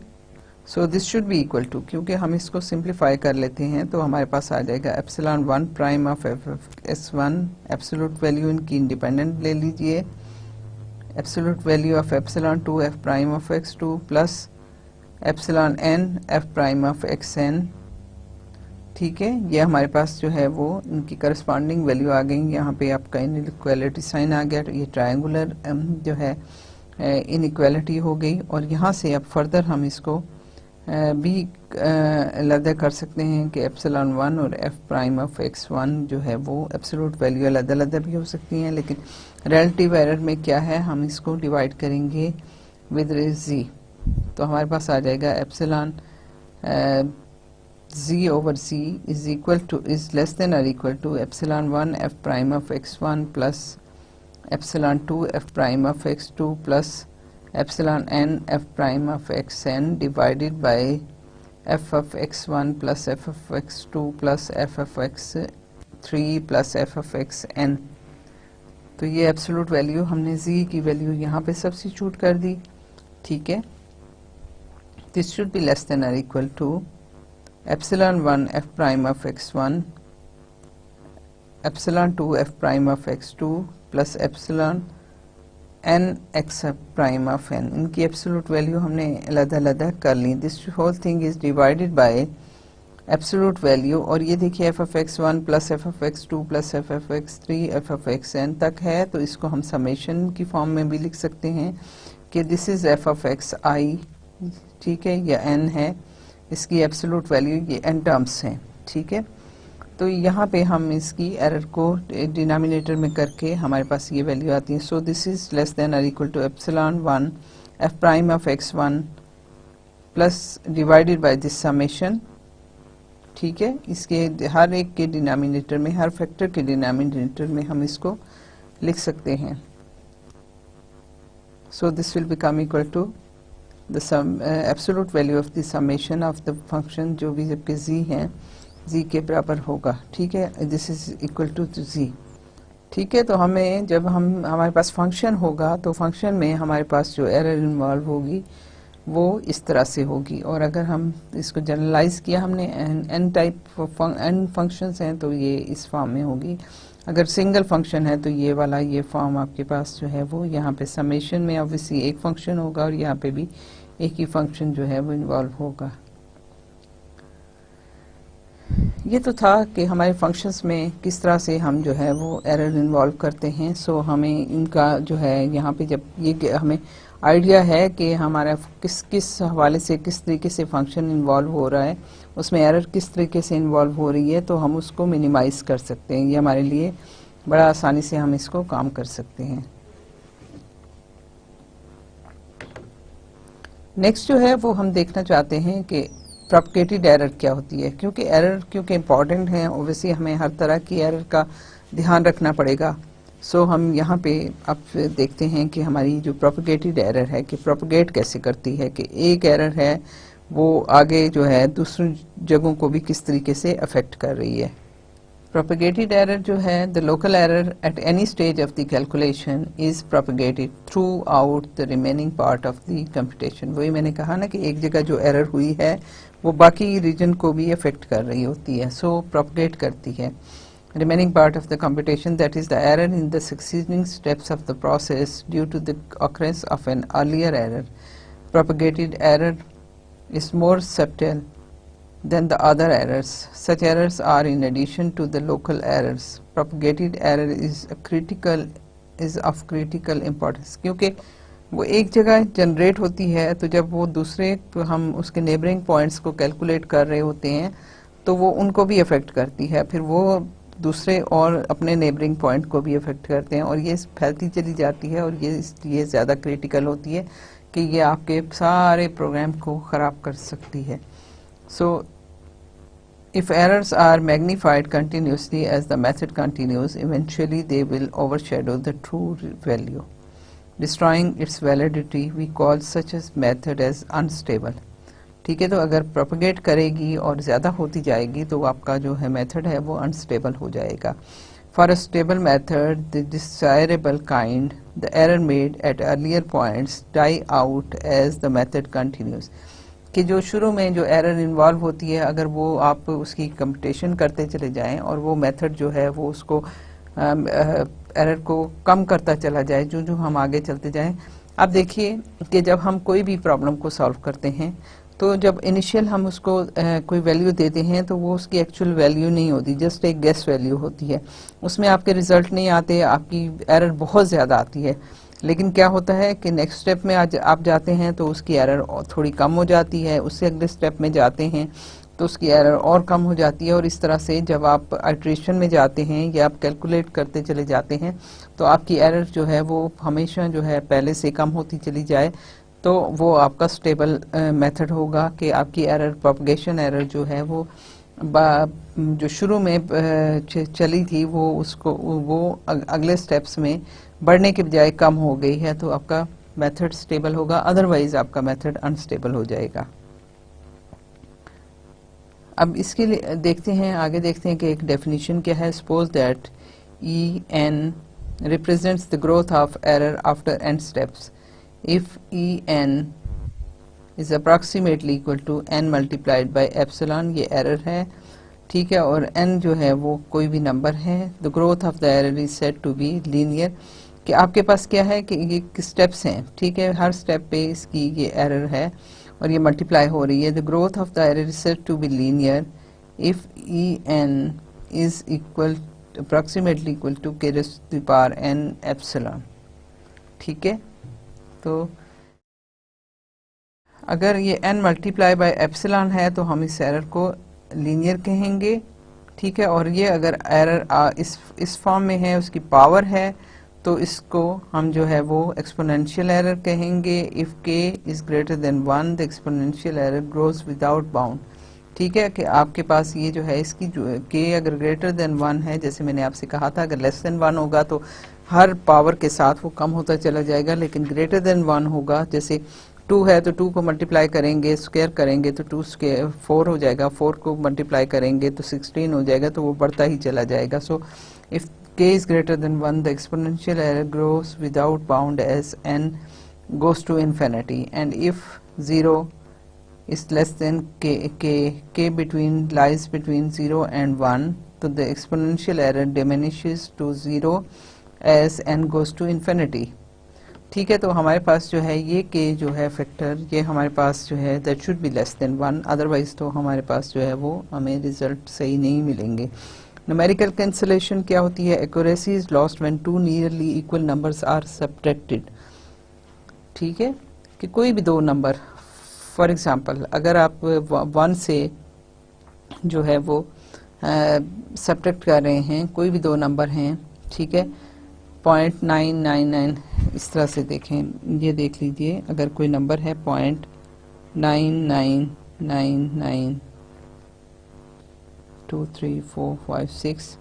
Speaker 1: So this should B equal to, क्योंकि हम इसको सिंप्लीफाई कर लेते हैं तो हमारे पास आ जाएगा epsilon one prime of s one, absolute value इनकी इंडिपेंडेंट ले लीजिए, absolute value of epsilon two f prime of x two plus epsilon n f prime of x n. ठीक है, ये हमारे पास जो है वो इनकी करस्पॉन्डिंग वैल्यू आ गई। यहाँ पे आपका इनइक्वालिटी साइन आ गया, तो ये ट्रायंगुलर जो है इनइक्वालिटी हो गई। और यहाँ से अब फर्दर हम इसको भी अलग कर सकते हैं कि एप्सिलॉन वन और f prime of x one जो है वो एब्सोल्यूट वैल्यू अलग अलग भी हो सकती हैं, लेकिन रिलेटिव एरर में क्या है, हम इसको डिवाइड करेंगे विद जी। तो हमारे पास आ जाएगा epsilon z over z is equal to is less than or equal to epsilon 1 f prime of x1 plus epsilon 2 f prime of x2 plus epsilon n f prime of xn divided by f of x1 plus f of x2 plus f of x3 plus f of xn। तो ये एब्सोल्यूट वैल्यू हमने z की वैल्यू यहाँ पे सब्स्टिट्यूट कर दी। ठीक है, this should be less than और equal to epsilon 1 f prime of x1 epsilon 2 f prime of x2 plus epsilon n x prime of n। इनकी एब्सोल्यूट वैल्यू हमने अलग अलग कर ली। This whole thing is divided by absolute value. और ये देखिए f of x1 plus f of x2 plus f of x3 f of xn तक है, तो इसको हम समेशन की फॉर्म में भी लिख सकते हैं कि this is f of xi। ठीक है, या n है, इसकी एब्सोल्यूट वैल्यू ये n टर्म्स हैं। ठीक है, तो यहाँ पे हम इसकी एरर को डिनोमिनेटर में करके हमारे पास ये वैल्यू आती है। So this is less than और equal to epsilon one f prime of x one plus divided by this summation. ठीक है, इसके हर एक के डिनोमिनेटर में, हर फैक्टर के डिनोमिनेटर में हम इसको लिख सकते हैं। So this will become equal to the sum absolute value of the summation of the function जो भी जबकि z है, z के बराबर होगा। ठीक है, this is equal to z। ठीक है, तो हमें जब हमारे पास फंक्शन होगा तो फंक्शन में हमारे पास जो एरर इन्वॉल्व होगी वो इस तरह से होगी। और अगर हम इसको जनरलाइज किया हमने, n टाइप n फंक्शंस हैं तो ये इस फॉर्म में होगी। अगर सिंगल फंक्शन है तो ये वाला ये फॉर्म आपके पास जो है वो यहाँ पे समेशन में ऑब्वियसली एक फंक्शन होगा और यहाँ पे भी एक ही फंक्शन जो है वो इन्वॉल्व होगा। ये तो था कि हमारे फंक्शंस में किस तरह से हम जो है वो एरर इन्वॉल्व करते हैं। सो हमें इनका जो है यहाँ पे जब ये हमें आइडिया है कि हमारा किस किस हवाले से किस तरीके से फंक्शन इन्वॉल्व हो रहा है, उसमें एरर किस तरीके से इन्वॉल्व हो रही है, तो हम उसको मिनिमाइज कर सकते हैं। ये हमारे लिए बड़ा आसानी से हम इसको काम कर सकते हैं। नेक्स्ट जो है वो हम देखना चाहते हैं कि प्रोपगेटेड एरर क्या होती है। क्योंकि एरर क्योंकि इम्पॉर्टेंट है, ओवैसी हमें हर तरह की एरर का ध्यान रखना पड़ेगा। सो हम यहाँ पे अब देखते हैं कि हमारी जो प्रोपगेटेड एरर है कि प्रोपगेट कैसे करती है, कि एक एरर है वो आगे जो है दूसरी जगहों को भी किस तरीके से अफेक्ट कर रही है। Propagated error जो है, the local error at any stage of the calculation is propagated throughout the remaining part of the computation। वही मैंने कहा ना कि एक जगह जो एरर हुई है वो बाकी रीजन को भी अफेक्ट कर रही होती है, सो propagate करती है। remaining part of the computation, that is the error in the succeeding steps of the process due to the occurrence of an earlier error. Propagated error is more subtle than the other errors. Such errors are in addition to the local errors. Propagated error is of critical importance, क्योंकि वो एक जगह जनरेट होती है, तो जब वो दूसरे हम उसके नेबरिंग पॉइंट्स को कैलकुलेट कर रहे होते हैं तो वो उनको भी अफेक्ट करती है, फिर वो दूसरे और अपने नेबरिंग पॉइंट को भी अफेक्ट करते हैं, और ये फैलती चली जाती है, और ये इसलिए ज़्यादा क्रिटिकल होती है कि ये आपके सारे प्रोग्राम को ख़राब कर सकती है. So, if errors are magnified continuously as the method continues, eventually they will overshadow the true value, destroying its validity. We call such a method as unstable. ठीक है, तो अगर प्रोपगेट करेगी और ज़्यादा होती जाएगी तो आपका जो है मेथड है वो अनस्टेबल हो जाएगा. For a stable method the desirable kind the error made at earlier points die out as the method continues. कि जो शुरू में जो एरर इन्वॉल्व होती है, अगर वो आप उसकी कंप्यूटेशन करते चले जाएं और वो मेथड जो है वो उसको एरर को कम करता चला जाए जो जो हम आगे चलते जाएं. अब देखिए कि जब हम कोई भी प्रॉब्लम को सॉल्व करते हैं तो जब इनिशियल हम उसको कोई वैल्यू देते हैं तो वो उसकी एक्चुअल वैल्यू नहीं होती, जस्ट एक गेस वैल्यू होती है. उसमें आपके रिजल्ट नहीं आते, आपकी एरर बहुत ज़्यादा आती है. लेकिन क्या होता है कि नेक्स्ट स्टेप में आज आप जाते हैं तो उसकी एरर थोड़ी कम हो जाती है, उससे अगले स्टेप में जाते हैं तो उसकी एरर और कम हो जाती है, और इस तरह से जब आप आइट्रेशन में जाते हैं या आप कैलकुलेट करते चले जाते हैं तो आपकी एरर जो है वो हमेशा जो है पहले से कम होती चली जाए, तो वो आपका स्टेबल मेथड होगा कि आपकी एरर प्रोपगेशन एरर जो है वो जो शुरू में चली थी वो अगले स्टेप्स में बढ़ने के बजाय कम हो गई है, तो आपका मेथड स्टेबल होगा, अदरवाइज आपका मेथड अनस्टेबल हो जाएगा. अब इसके लिए देखते हैं, आगे देखते हैं कि एक डेफिनेशन क्या है. Suppose that e n represents the growth of error after n steps. If e n is approximately equal to n multiplied by epsilon, ये एरर है, ठीक है, और एन जो है वो कोई भी नंबर है. The growth of the error is said to be linear, कि आपके पास क्या है कि ये स्टेप्स हैं, ठीक है, हर स्टेप पे इसकी ये एरर है और ये मल्टीप्लाई हो रही है. The growth of the error is said to be linear if e n is equal approximately equal to k raised to the power n epsilon. ठीक है, तो अगर ये n मल्टीप्लाई बाय एप्सिलॉन है तो हम इस एरर को लीनियर कहेंगे, ठीक है, और ये अगर एरर इस फॉर्म में है, उसकी पावर है, तो इसको हम जो है वो एक्सपोनेंशियल एरर कहेंगे. If k is greater than 1 the exponential error grows without bound. ठीक है, कि आपके पास ये जो है इसकी जो k अगर ग्रेटर देन 1 है, जैसे मैंने आपसे कहा था, अगर लेस देन 1 होगा तो हर पावर के साथ वो कम होता चला जाएगा, लेकिन ग्रेटर देन 1 होगा, जैसे 2 है तो 2 को मल्टीप्लाई करेंगे, स्क्वायर करेंगे तो 2 स्क्वायर 4 हो जाएगा, 4 को मल्टीप्लाई करेंगे तो 16 हो जाएगा, तो वो बढ़ता ही चला जाएगा. So if k is greater than 1 the exponential error grows without bound as n goes to infinity, and if 0 is less than k lies between 0 and 1, so the exponential error diminishes to 0 as n goes to infinity. ठीक है, तो हमारे पास जो है ये k जो है फैक्टर, ये हमारे पास जो है that should be less than 1, otherwise तो हमारे पास जो है वो हमें रिजल्ट सही नहीं मिलेंगे. न्यूमेरिकल कैंसिलेशन क्या होती है? Accuracy is lost when two nearly equal numbers are subtracted. ठीक है, कि कोई भी दो नंबर, फॉर एग्जांपल अगर आप 1 से जो है वो सब्ट्रैक्ट कर रहे हैं, कोई भी दो नंबर हैं, ठीक है, 0.999 इस तरह से देखें, ये देख लीजिए, अगर कोई नंबर है 0.9999 2 3 4 5 6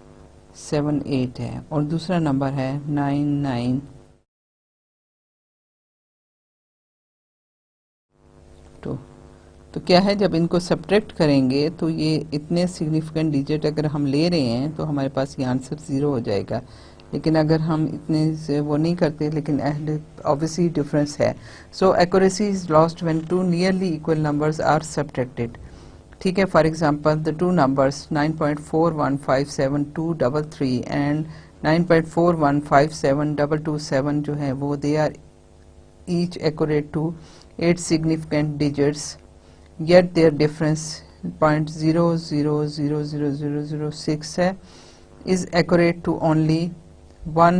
Speaker 1: 7 8 है, और दूसरा नंबर है 992. तो क्या है, जब इनको सब्ट्रैक्ट करेंगे तो ये इतने सिग्निफिकेंट डिजिट अगर हम ले रहे हैं तो हमारे पास ये आंसर 0 हो जाएगा. लेकिन अगर हम इतने से वो नहीं करते, लेकिन ऑब्वियसली डिफरेंस है. So accuracy is lost when two nearly equal numbers are subtracted. ठीक है, for example the two numbers 9.41572333 and 9.41572227 जो है वो they are each accurate to 8 significant digits, yet their difference 0.000006 है is accurate to only one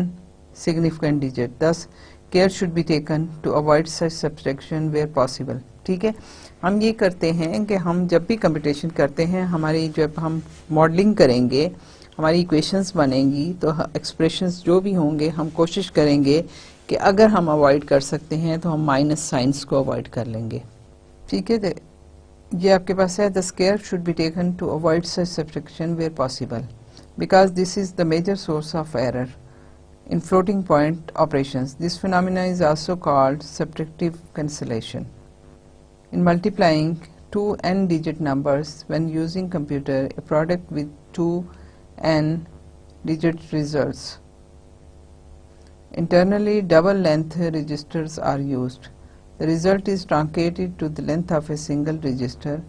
Speaker 1: significant digit. Thus, care should be taken to avoid such subtraction where possible. ठीक है, हम ये करते हैं कि हम जब भी कंप्यूटेशन करते हैं, हमारी जब हम मॉडलिंग करेंगे, हमारी इक्वेशंस बनेंगी, तो एक्सप्रेशंस जो भी होंगे हम कोशिश करेंगे कि अगर हम अवॉइड कर सकते हैं तो हम माइनस साइंस को अवॉइड कर लेंगे। ठीक है, ये आपके पास है, the care should be taken to avoid such subtraction where possible because this is the major source of error in floating point operations. This phenomena is also called subtractive cancellation. In multiplying two n-digit numbers when using computer, a product with two n-digit results. Internally, double length registers are used. The result is truncated to the length of a single register.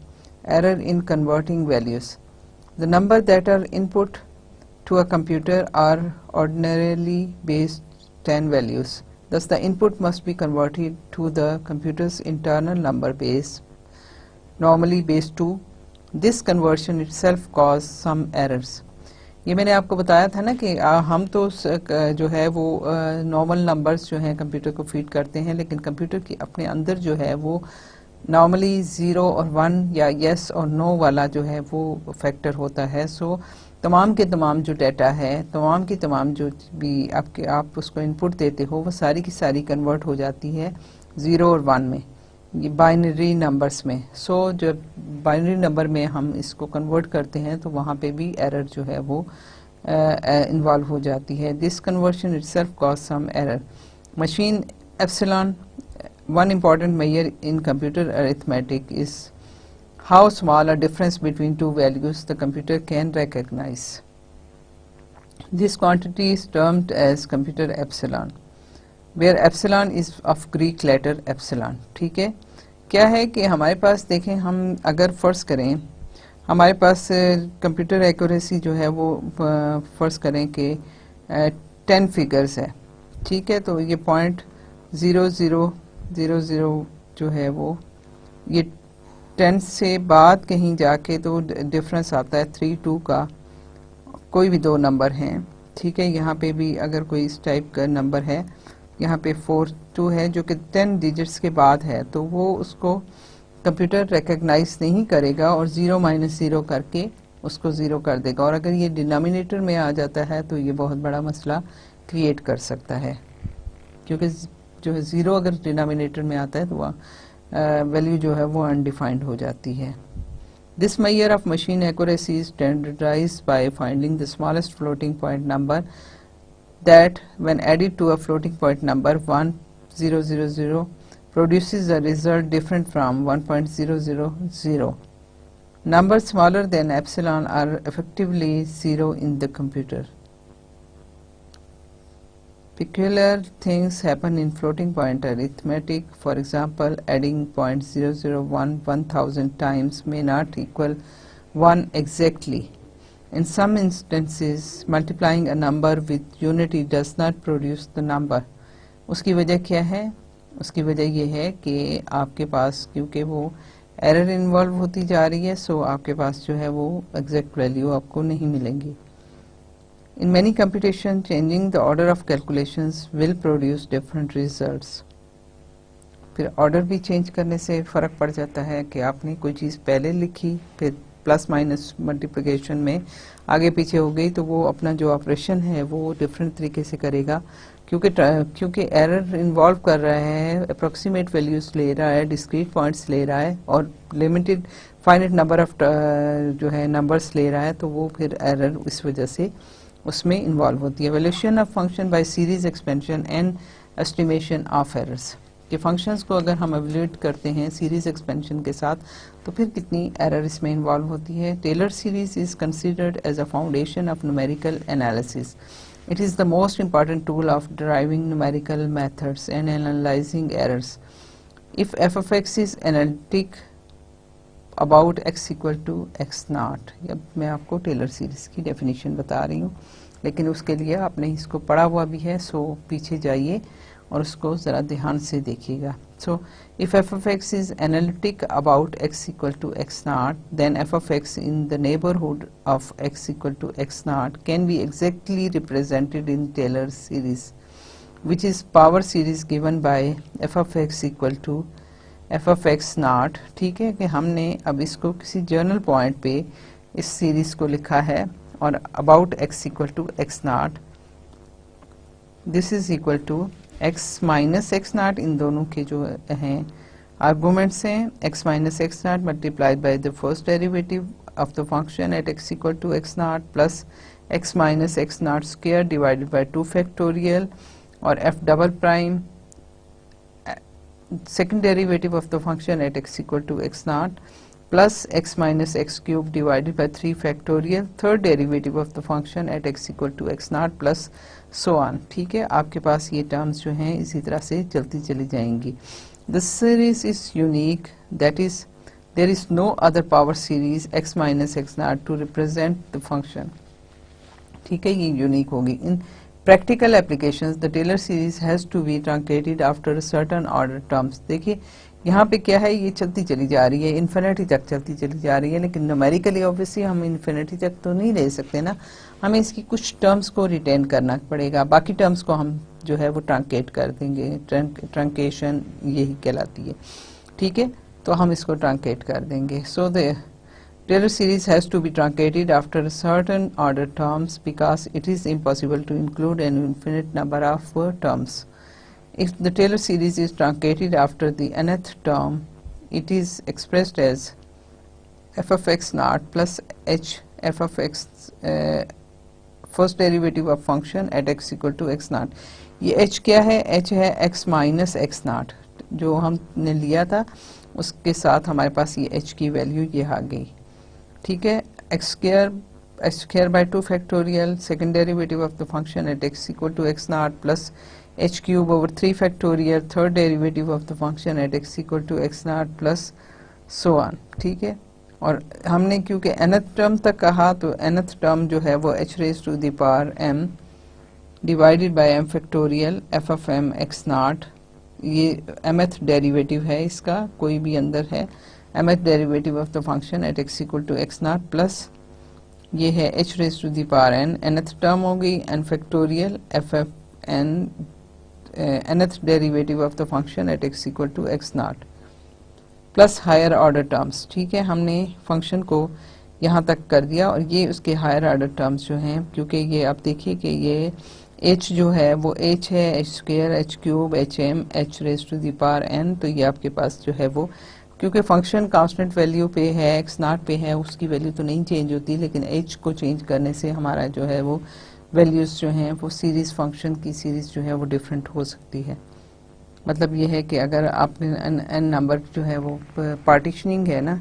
Speaker 1: Error in converting values. The number that are input to a computer are ordinarily base 10 values. Thus, the input must be converted to the computer's internal number base, normally base 2. This conversion itself causes some errors. ये मैंने आपको बताया था ना कि हम तो जो है वो नॉर्मल नंबर्स जो हैं कंप्यूटर को फीड करते हैं, लेकिन कंप्यूटर की अपने अंदर जो है वो नॉर्मली 0 और 1 या येस और नो वाला जो है वो फैक्टर होता है। सो तमाम के तमाम जो डाटा है, तमाम की तमाम जो भी आप उसको इनपुट देते हो, वो सारी की सारी कन्वर्ट हो जाती है 0 और 1 में, ये बाइनरी नंबर्स में। सो जब बाइनरी नंबर में हम इसको कन्वर्ट करते हैं तो वहाँ पे भी एरर जो है वो इन्वॉल्व हो जाती है। This conversion itself cause some error. Machine epsilon, one important measure in computer arithmetic is how small a difference between two values the computer can recognize. This quantity is termed as computer epsilon, where epsilon is of Greek letter epsilon. ठीक है, क्या है कि हमारे पास देखें, हम अगर फर्ज करें हमारे पास कंप्यूटर एक्यूरेसी जो है वो फर्ज करें कि 10 फिगर्स है। ठीक है, तो ये 0.0000 जो है वो ये 10 से बाद कहीं जाके तो डिफरेंस आता है 3-2 का, कोई भी दो नंबर हैं। ठीक है, यहाँ पे भी अगर कोई इस टाइप का नंबर है, यहाँ पे 4-2 है जो कि 10 डिजिट्स के बाद है, तो वो उसको कंप्यूटर रिकग्नाइज नहीं करेगा और 0-0 करके उसको 0 कर देगा। और अगर ये डिनोमिनेटर में आ जाता है तो ये बहुत बड़ा मसला क्रिएट कर सकता है, क्योंकि जो है 0 अगर डिनोमिनेटर में आता है तो वह वैल्यू जो है वो अनडिफाइंड हो जाती है। This measure of machine accuracy is standardized by finding the smallest floating point number that when added to a floating point number 1000 produces a result different from 1.000. Numbers smaller than epsilon are effectively 0 in the computer. Peculiar things happen in floating point arithmetic. For example, adding 0.001 1000 times may not equal 1 exactly. In some instances, multiplying a number with unity does not produce the number. उसकी वजह क्या है? उसकी वजह ये है कि आपके पास क्योंकि वो एरर इन्वॉल्व होती जा रही है, सो आपके पास जो है वो एग्जैक्ट वैल्यू आपको नहीं मिलेंगी। In many computation, changing the order of calculations will produce different results. फिर ऑर्डर भी चेंज करने से फ़र्क पड़ जाता है कि आपने कोई चीज़ पहले लिखी, फिर प्लस माइनस मल्टीप्लिकेशन में आगे पीछे हो गई, तो वो अपना जो ऑपरेशन है वो डिफरेंट तरीके से करेगा, क्योंकि एरर इन्वॉल्व कर रहा है, अप्रोक्सीमेट वैल्यूज ले रहा है, डिस्क्रीट पॉइंट्स ले रहा है और लिमिटेड फाइनाइट नंबर ऑफ जो है नंबर्स ले रहा है, तो वो फिर एरर इस वजह से उसमें इन्वॉल्व होती है। Valuation of function by series expansion and estimation of errors, कि फंक्शंस को अगर हम एवल्यूएट करते हैं सीरीज एक्सपेंशन के साथ तो फिर कितनी एरर इसमें इन्वॉल्व होती है। Taylor series is considered as a foundation of numerical analysis. It is the most important tool of deriving numerical methods and analyzing errors. If f of x is analytic about x equal to x naught. अब मैं आपको टेलर सीरीज की डेफिनेशन बता रही हूँ, लेकिन उसके लिए आपने इसको पढ़ा हुआ भी है, सो पीछे जाइए और उसको ज़रा ध्यान से देखिएगा। So if f of x is analytic about x equal to x naught, then f of x in the neighborhood of x equal to x naught can be exactly represented in Taylor series, which is power series given by f of x equal to f of x naught। ठीक है कि हमने अब इसको किसी जर्नल पॉइंट पे इस सीरीज को लिखा है और about x equal to x naught, this is equal to x minus x naught, इन दोनों के जो हैं आर्गूमेंट्स हैं x minus x naught multiplied by the first derivative of the function at x equal to x naught plus x minus x naught square divided by 2 factorial और f double prime second derivative of the function at x equal to x naught plus x minus x cube divided by 3 factorial third derivative of the function at x equal to x naught plus so on. ठीक है, आपके पास ये टर्म्स जो हैं इसी तरह से चलती चली जाएंगी। This series is unique, that is there is no other power series x minus x naught to represent the function. ठीक है, ये यूनिक होगी। In practical applications the Taylor series has to be truncated after certain order terms. देखिए यहाँ पे क्या है, ये चलती चली जा रही है, इन्फिनिटी तक चलती चली जा रही है, लेकिन न्यूमेरिकली ऑब्वियसली हम इन्फिनिटी तक तो नहीं ले सकते ना, हमें इसकी कुछ टर्म्स को रिटेन करना पड़ेगा, बाकी टर्म्स को हम जो है वो ट्रंकेट कर देंगे। ट्रंकेशन यही कहलाती है। ठीक है, तो हम इसको ट्रंकेट कर देंगे। So the Taylor series has to be truncated after certain order terms because it is impossible to include an infinite number of terms. If the Taylor series is truncated after the nth term, it is expressed as f of x naught plus h f of x first derivative of function at x equal to x naught। ये h क्या है, h है x माइनस एक्स नाट, जो हमने लिया था उसके साथ हमारे पास ये h की वैल्यू ये आ गई। ठीक है, x square by 2 factorial second derivative of the function at x equal to x naught plus h cube over 3 factorial third derivative of the function at x equal to x naught plus so on। ठीक है, और हमने क्योंकि nth टर्म तक कहा तो nth टर्म जो है वो h raised to the power m divided by m factorial f of m x naught, ये mth डेरिवेटिव है इसका, कोई भी अंदर है, mth derivative of the function at x equal to x naught plus ये है h raised to the power n, nth term हो गई n factorial f of n nth derivative of the function at x equal to x naught plus higher order terms. ठीक है, हमने फंक्शन को यहाँ तक कर दिया और ये उसके हायर ऑर्डर टर्म्स जो हैं, क्योंकि ये आप देखिए कि ये h जो है वो h है, h square, h cube, h m, h raise to the power n, तो ये आपके पास जो है वो, क्योंकि फंक्शन कांस्टेंट वैल्यू पे है, x नॉट पे है, उसकी वैल्यू तो नहीं चेंज होती, लेकिन h को चेंज करने से हमारा जो है वो वैल्यूज जो हैं वो सीरीज फंक्शन की सीरीज जो है वो डिफरेंट हो सकती है। मतलब ये है कि अगर आपने n नंबर जो है वो पार्टीशनिंग है ना,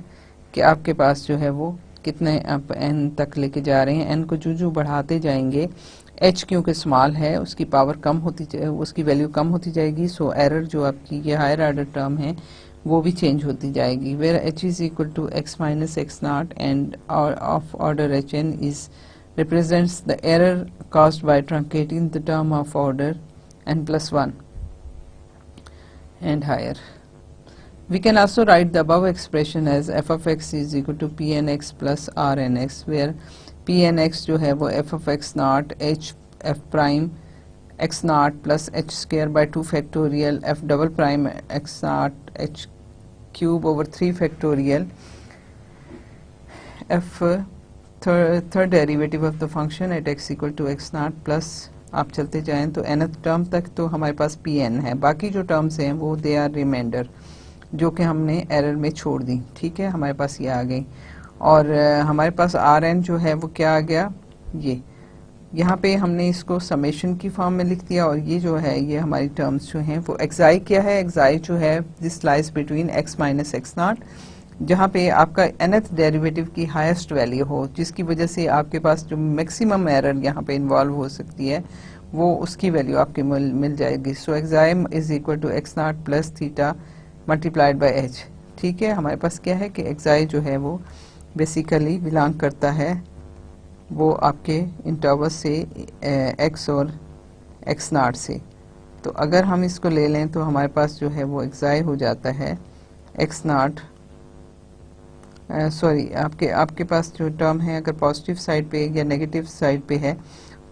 Speaker 1: कि आपके पास जो है वो कितने आप n तक लेके जा रहे हैं, n को जो बढ़ाते जाएंगे, h क्योंकि स्मॉल है उसकी पावर कम होती, उसकी वैल्यू कम होती जाएगी, सो एरर जो आपकी ये हायर ऑर्डर टर्म है वो भी चेंज होती जाएगी। Where h is equal to x minus x naught and of order hn is represents the error caused by truncating the term of order n plus 1 and higher. We can also write the above expression as f of x is equal to pnx plus rnx, where pnx जो है वो f of x naught h f prime x naught plus h square by 2 factorial f double prime x naught h cube over 3 factorial f third derivative of the function at x equal to x naught plus आप चलते जाएं तो nth टर्म तक तो हमारे पास pn है, बाकी जो टर्म्स हैं वो दे आर रिमाइंडर जो कि हमने एरर में छोड़ दी। ठीक है, हमारे पास ये आ गई और हमारे पास rn जो है वो क्या आ गया, ये यहाँ पे हमने इसको समेशन की फॉर्म में लिख दिया और ये जो है ये हमारी टर्म्स जो हैं वो xi क्या है, xi जो है this lies between x minus x not, जहाँ पे आपका nth डेरिवेटिव की हाईएस्ट वैल्यू हो, जिसकी वजह से आपके पास जो मैक्सिमम एरर यहाँ पे इन्वॉल्व हो सकती है वो उसकी वैल्यू आपकी मिल जाएगी। So xi is equal to x naught plus theta multiplied by h। ठीक है, हमारे पास क्या है कि xi जो है वो बेसिकली बिलोंग करता है वो आपके इंटरवल से x और x0 से। तो अगर हम इसको ले लें तो हमारे पास जो है वो xi हो जाता है x0, सॉरी आपके पास जो टर्म है अगर पॉजिटिव साइड पे या नेगेटिव साइड पे है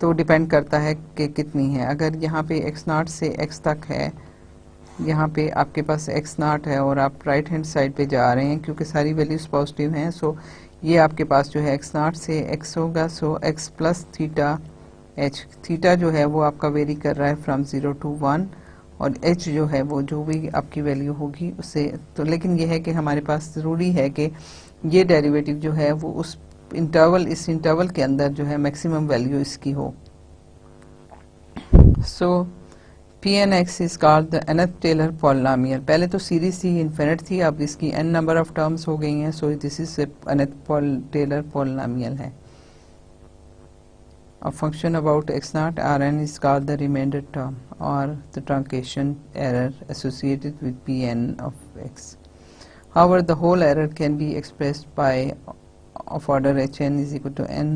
Speaker 1: तो डिपेंड करता है कि कितनी है। अगर यहाँ पे x0 से x तक है, यहाँ पे आपके पास x0 है और आप राइट हैंड साइड पे जा रहे हैं क्योंकि सारी वैल्यूज पॉजिटिव हैं, सो ये आपके पास जो है x0 से x होगा, सो x plus theta h। Theta जो है वो आपका वेरी कर रहा है फ्रॉम 0 to 1 और h जो है वो जो भी आपकी वैल्यू होगी उससे तो, लेकिन ये है कि हमारे पास ज़रूरी है कि ये डेरिवेटिव जो है वो उस इंटरवल इस इंटरवल के अंदर जो है मैक्सिमम वैल्यू इसकी हो। So Pn(x) is called the nth Taylor polynomial. पहले तो सीरीज थी, इन्फिनिट थी, अब इसकी n नंबर ऑफ टर्म्स हो गई हैं, so this is nth Taylor polynomial है। A function about x0 Rn is called the remainder term or the truncation error associated with Pn of x. However, the whole error can be expressed by of order hn is equal to n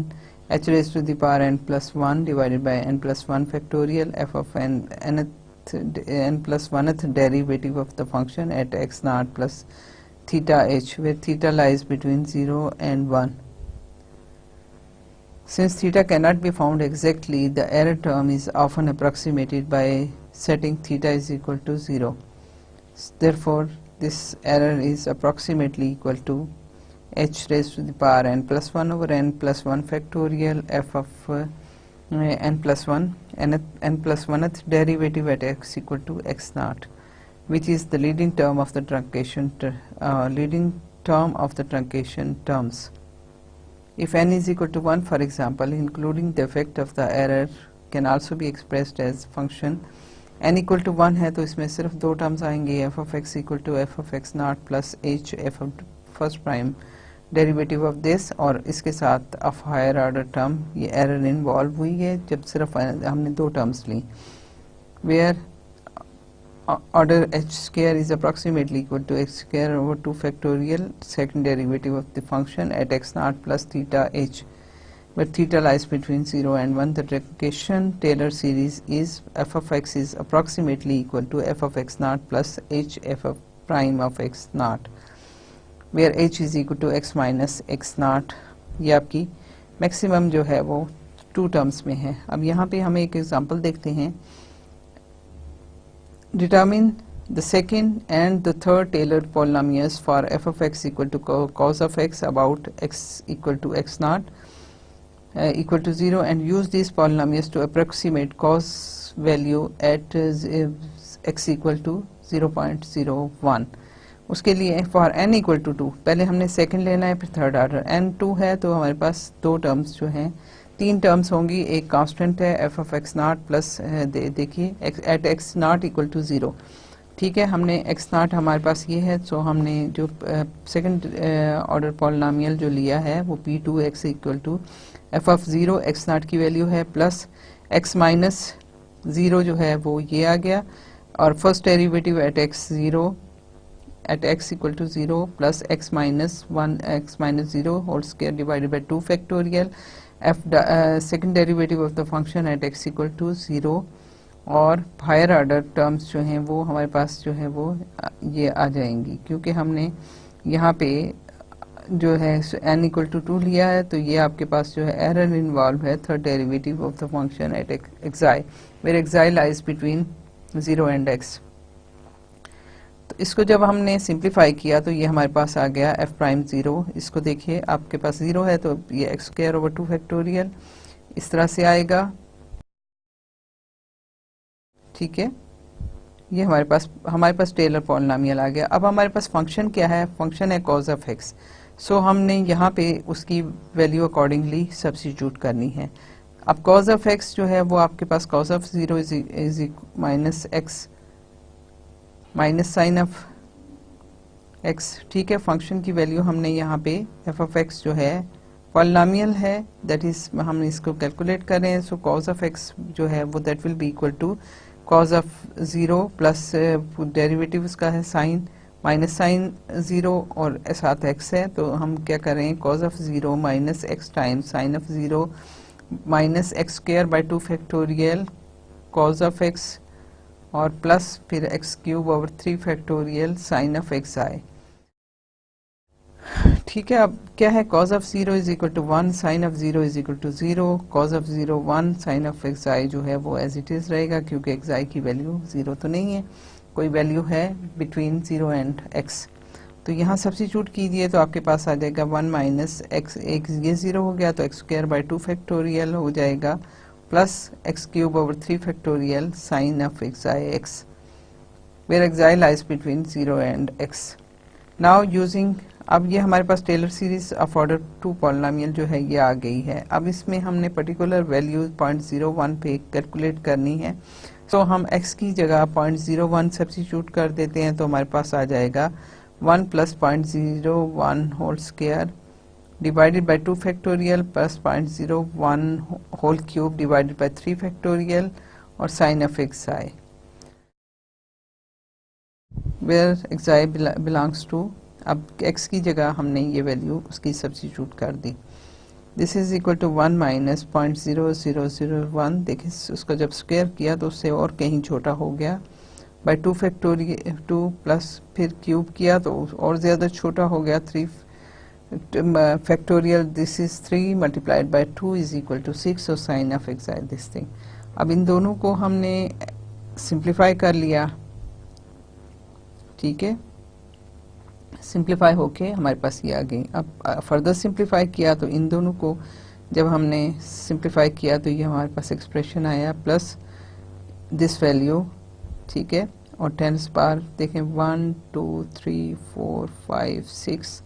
Speaker 1: h raised to the power n plus 1 divided by n plus 1 factorial f of n plus 1th derivative of the function at x0 plus theta h, where theta lies between 0 and 1. Since theta cannot be found exactly, the error term is often approximated by setting theta is equal to 0. Therefore, this error is approximately equal to h raised to the power n plus 1 over n plus 1 factorial f of n plus 1 n plus 1th derivative at x equal to x0, which is the leading term of the truncation terms. If n is equal to 1, for example, including the effect of the error can also be expressed as function n equal to 1 है तो इसमें सिर्फ दो टर्म्स आएंगे, f of x equal to f of x0 plus h f of first prime derivative of this, और इसके साथ of higher order term ये error involve हुई है जब सिर्फ हमने दो टर्म्स ली, where order h square is approximately equal to x square over 2 factorial second derivative of the function at x0 plus theta h, where theta lies between 0 and 1. The truncation Taylor series is f of x is approximately equal to f of x0 plus h f of prime of x0, where h is equal to x minus x0. ये आपकी मैक्सिमम जो है वो टू टर्म्स में है। अब यहाँ पे हमें एक एग्जांपल देखते हैं। Determine the second and the third Taylor polynomials for f of x equal to cos of x about x equal to x0 equal to 0, and use these polynomials to approximate cos value at x equal to 0.01. उसके लिए for n equal to 2 पहले हमने सेकंड लेना है, फिर थर्ड ऑर्डर n 2 है तो हमारे पास दो टर्म्स जो हैं, तीन टर्म्स होंगी। एक कांस्टेंट है f of x0 प्लस देखिए एट x0 इक्वल टू 0, ठीक है। हमने x0 हमारे पास ये है, सो हमने जो सेकंड ऑर्डर पॉलिनोमियल जो लिया है वो p2x equal to f of 0 x0 की वैल्यू है प्लस x माइनस 0 जो है वो ये आ गया, और first derivative eight x0 at x equal to 0 plus x minus 1 x minus 0 whole square divided by 2 factorial f second derivative of the function at x equal to 0, और हायर ऑर्डर टर्म्स जो हैं वो हमारे पास जो है वो ये आ जाएंगी, क्योंकि हमने यहाँ पे जो है n इक्वल टू 2 लिया है तो ये आपके पास जो है एरर इन्वॉल्व है third derivative of the function at xi, where xi lies between 0 and x। तो इसको जब हमने सिंप्लीफाई किया तो ये हमारे पास आ गया f प्राइम 0। इसको देखिए आपके पास 0 है तो ये x स्क्वायर ओवर 2 फैक्टोरियल इस तरह से आएगा, ठीक है। ये हमारे पास टेलर पॉलिनोमियल आ गया। अब हमारे पास फंक्शन क्या है, फंक्शन है cos ऑफ x। सो हमने यहाँ पे उसकी वैल्यू अकॉर्डिंगली सब्स्टिट्यूट करनी है। अब cos ऑफ x जो है वो आपके पास cos of 0 is minus x minus sine of x, ठीक है। फंक्शन की वैल्यू हमने यहाँ पे f ऑफ x जो है पॉलिनोमियल है, दैट इज हम इसको कैलकुलेट कर रहे हैं। सो cos ऑफ x जो है वो that will be equal to cos of 0 plus derivative उसका है साइन माइनस साइन 0 और साथ x है, तो हम क्या करें, cos of 0 minus x times sine of 0 minus x square by 2 factorial cos of x और प्लस फिर x cube over 3 factorial sine of x आए। ठीक है, अब क्या है, cos of 0 is equal to 1, sine of 0 is equal to 0, cos of 0 1, sine of x i जो है वो एज इट इज रहेगा, क्योंकि एक्स आई की वैल्यू 0 तो नहीं है, कोई वैल्यू है बिटवीन 0 एंड x। तो यहाँ सब्स्टिट्यूट कीजिए तो आपके पास आ जाएगा 1 माइनस एक्स, एक ये 0 हो गया तो एक्स स्क्वायर बाई 2 फैक्टोरियल हो जाएगा, plus x cube over 3 factorial sine of x i x, where x i lies between 0 and x। Now using, अब ये हमारे पास Taylor series of order 2 polynomial जो है ये आ गई है। अब इसमें हमने पर्टिकुलर वैल्यू 0.01 पे कैलकुलेट करनी है, तो हम x की जगह 0.01 सब्स्टिट्यूट कर देते हैं, तो हमारे पास आ जाएगा 1 plus 0.01 whole square divided by 2 factorial plus 0.01 whole cube divided by 3 factorial और sine of x i, where x i belongs to, अब x की जगह हमने ये वैल्यू उसकी सब्स्टिट्यूट कर दी। This is equal to 1 minus 0.0001, देखिए उसको जब स्क्वायर किया तो उससे और कहीं छोटा हो गया, बाई 2 फैक्टोरियल 2 प्लस फिर क्यूब किया तो और ज़्यादा छोटा हो गया 3 factorial, this is 3 multiplied by 2 is equal to 6 और sine of x i this thing. अब इन दोनों को हमने सिंप्लीफाई कर लिया, ठीक है, सिंप्लीफाई होके हमारे पास ये आ गई। अब फर्दर सिंप्लीफाई किया तो इन दोनों को जब हमने सिंप्लीफाई किया तो ये हमारे पास एक्सप्रेशन आया प्लस दिस वैल्यू, ठीक है, और 10 पावर देखें 1 2 3 4 5 6,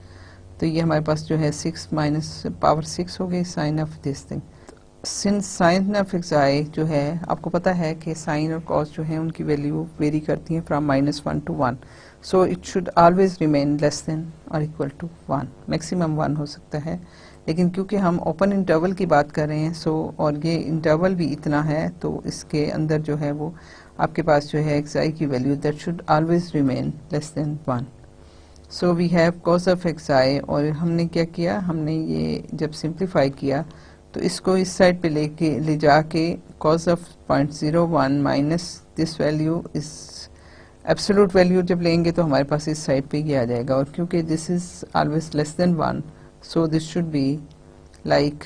Speaker 1: तो ये हमारे पास जो है 6 माइनस पावर 6 हो गई sine of this thing. Since sine of x i जो है आपको पता है कि साइन और कॉस जो है उनकी वैल्यू वेरी करती है from -1 to 1, so it should always remain less than और इक्वल टू 1, मैक्सिमम 1 हो सकता है, लेकिन क्योंकि हम ओपन इंटरवल की बात कर रहे हैं सो और ये इंटरवल भी इतना है, तो इसके अंदर जो है वो आपके पास जो है एक्स आई की value that should always remain less than 1। So we have cos of x i, और हमने क्या किया, हमने ये जब सिंप्लीफाई किया तो इसको इस साइड पे ले जाके cos of 0.01 minus this value इस एब्सोल्यूट वैल्यू जब लेंगे तो हमारे पास इस साइड पे ये आ जाएगा, और क्योंकि this is always less than 1 so this should be like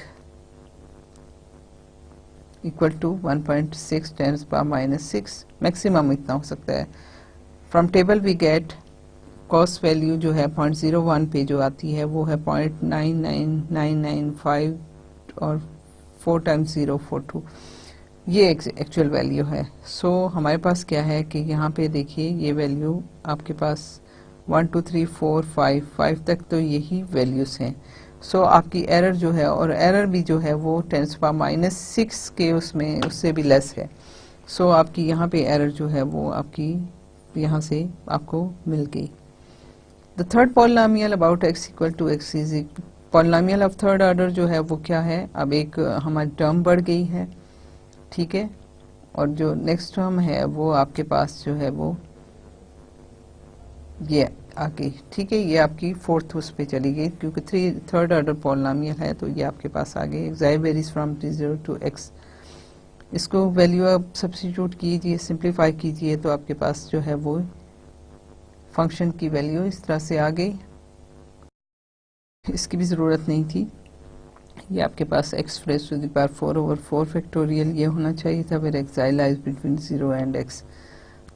Speaker 1: equal to 1.6 10 power -6, maximum इतना हो सकता है। From table we get cos value जो है 0.01 पे जो आती है वो है 0.99995 और 4 टाइम्स 042, ये एक्चुअल वैल्यू है। सो हमारे पास क्या है कि यहाँ पे देखिए ये वैल्यू आपके पास 1 2 3 4 5 तक तो यही वैल्यूज हैं। सो आपकी एरर जो है, और एरर भी जो है वो 10⁻⁻6 के उसमें उससे भी लेस है। सो आपकी यहाँ पे एरर जो है वो आपकी यहाँ से आपको मिल गई। The third polynomial about x equal to x is polynomial of third order जो है वो क्या है, अब एक हमारी टर्म बढ़ गई है, ठीक है, और जो नेक्स्ट टर्म है वो आपके पास जो है वो ये आ गई, ठीक है, ये आपकी फोर्थ उस पे चली गई क्योंकि थर्ड ऑर्डर पॉलिनोमियल है, तो ये आपके पास आ गई x I varies from 0 to x। इसको वैल्यू आप सब्स्टिट्यूट कीजिए, सिंप्लीफाई कीजिए, तो आपके पास जो है वो फंक्शन की वैल्यू इस तरह से आ गई, इसकी भी ज़रूरत नहीं थी। ये आपके पास x raise to the power 4 over 4 factorial ये होना चाहिए था, फिर x i lies between 0 and x,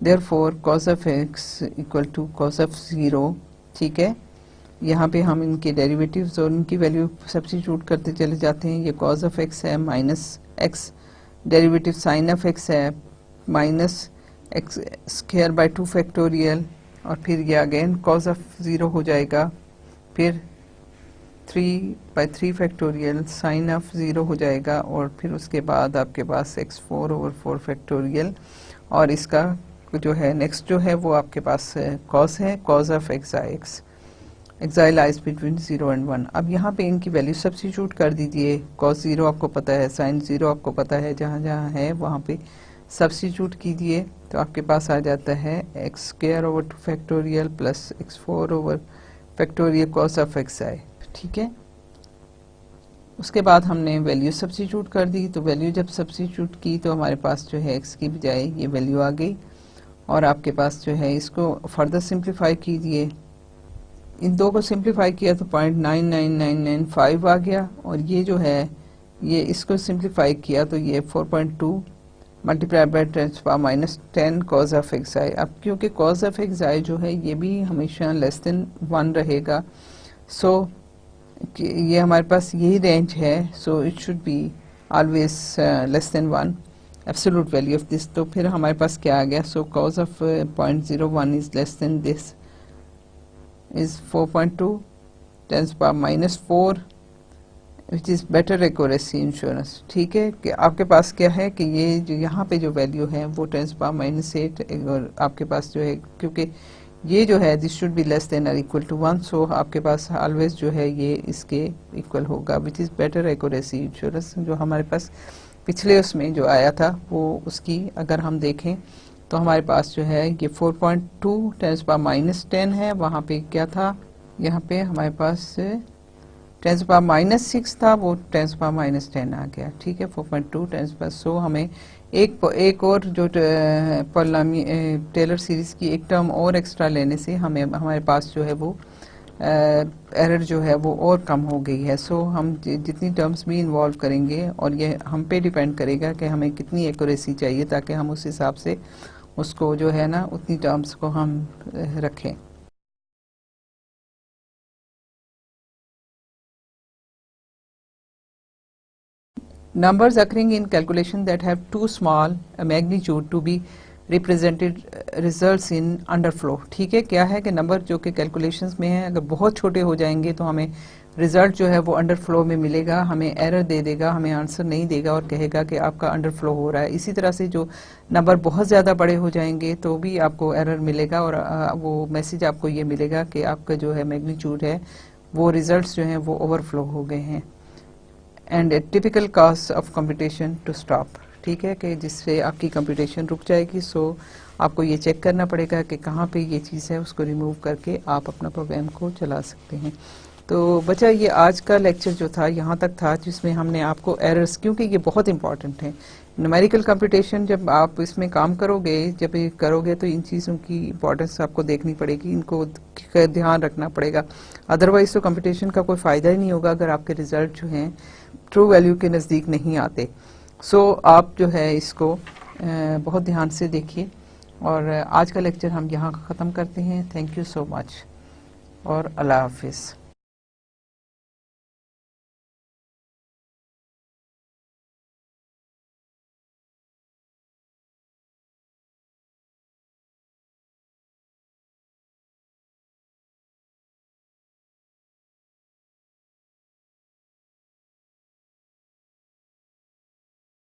Speaker 1: therefore cos of x equal to cos of 0, ठीक है। यहाँ पे हम इनके डेरिवेटिव्स और इनकी वैल्यू सब्स्टिट्यूट करते चले जाते हैं। ये cos ऑफ x है minus x, derivative sign of x है minus x square by 2 factorial, और फिर ये अगेन cos ऑफ 0 हो जाएगा, फिर 3/3 फैक्टोरियल साइन ऑफ 0 हो जाएगा, और फिर उसके बाद आपके पास x4 ओवर 4 फैक्टोरियल, और इसका जो है नेक्स्ट जो है वो आपके पास cos है, cos of x i lies between 0 and 1। अब यहाँ पे इनकी वैल्यू सब्स्टिट्यूट कर दीजिए, cos 0 आपको पता है, sin 0 आपको पता है, जहाँ जहाँ है वहाँ पे सब्स्टिट्यूट कीजिए तो आपके पास आ जाता है x square over 2 factorial plus x4 over factorial cos of x i. ठीक है, उसके बाद हमने वैल्यू सब्स्टिट्यूट कर दी, तो वैल्यू जब सब्स्टिट्यूट की तो हमारे पास जो है x की बजाय ये वैल्यू आ गई, और आपके पास जो है इसको फर्दर सिंप्लीफाई कीजिए, इन दो को सिंप्लीफाई किया तो 0.99995 आ गया, और ये जो है ये इसको सिंप्लीफाई किया तो ये 4.2 multiply by 10⁻10 cos of x i. अब क्योंकि कॉस ऑफ एक्स आई जो है ये भी हमेशा लेस देन 1 रहेगा, सो ये हमारे पास यही रेंज है, so it should be always less than 1 absolute value of this. तो फिर हमारे पास क्या आ गया, so cos of 0.01 is less then this is 4.2 10⁻�4 which is better accuracy insurance। ठीक है, कि आपके पास क्या है कि ये जो यहाँ पे जो वैल्यू है वो 10⁻⁸, और आपके पास जो है क्योंकि ये जो है this should be less than और इक्वल टू 1, सो आपके पास ऑलवेज जो है ये इसके इक्वल होगा, which is better accuracy insurance. जो हमारे पास पिछले उसमें जो आया था वो उसकी अगर हम देखें तो हमारे पास जो है ये 4.2 10⁻⁻10 है, वहाँ पे क्या था, यहाँ पे हमारे पास 10⁻⁻6 था, वो 10⁻⁻10 आ गया। ठीक है, 4.2 10⁻, सो हमें एक और जो टेलर सीरीज की एक टर्म और एक्स्ट्रा लेने से हमें हमारे पास जो है वो एरर जो है वो और कम हो गई है। सो हम जितनी टर्म्स भी इन्वॉल्व करेंगे, और ये हम पे डिपेंड करेगा कि हमें कितनी एक्यूरेसी चाहिए ताकि हम उस हिसाब से उसको जो है ना उतनी टर्म्स को हम रखें। Numbers occurring in calculation that have too small a magnitude to be represented results in underflow। ठीक है, क्या है कि नंबर जो कि कैलकुलेशंस में है अगर बहुत छोटे हो जाएंगे तो हमें रिजल्ट जो है वो अंडरफ्लो में मिलेगा, हमें एरर दे देगा, हमें आंसर नहीं देगा और कहेगा कि आपका अंडरफ्लो हो रहा है। इसी तरह से जो नंबर बहुत ज़्यादा बड़े हो जाएंगे तो भी आपको एरर मिलेगा, और वो मैसेज आपको ये मिलेगा कि आपका जो है मैग्नीट्यूड है वो रिजल्ट्स जो हैं वो ओवरफ्लो हो गए हैं। And typical cause of competition to stop. ठीक है, कि जिससे आपकी कंपटीशन रुक जाएगी, सो आपको ये चेक करना पड़ेगा कि कहाँ पे ये चीज़ है, उसको रिमूव करके आप अपना प्रोग्राम को चला सकते हैं। तो बच्चा ये आज का लेक्चर जो था यहाँ तक था, जिसमें हमने आपको एरर्स, क्योंकि ये बहुत इंपॉर्टेंट है न्यूमेरिकल कंपटीशन, जब आप इसमें काम करोगे, जब ये करोगे तो इन चीज़ों की इंपॉर्टेंस आपको देखनी पड़ेगी, इनको ध्यान रखना पड़ेगा, अदरवाइज तो कंपटीशन का कोई फ़ायदा ही नहीं होगा अगर आपके रिजल्ट जो हैं ट्रू वैल्यू के नज़दीक नहीं आते। सो आप जो है इसको बहुत ध्यान से देखिए, और आज का लेक्चर हम यहाँ ख़त्म करते हैं। थैंक यू सो मच और अल्लाह हाफिज़।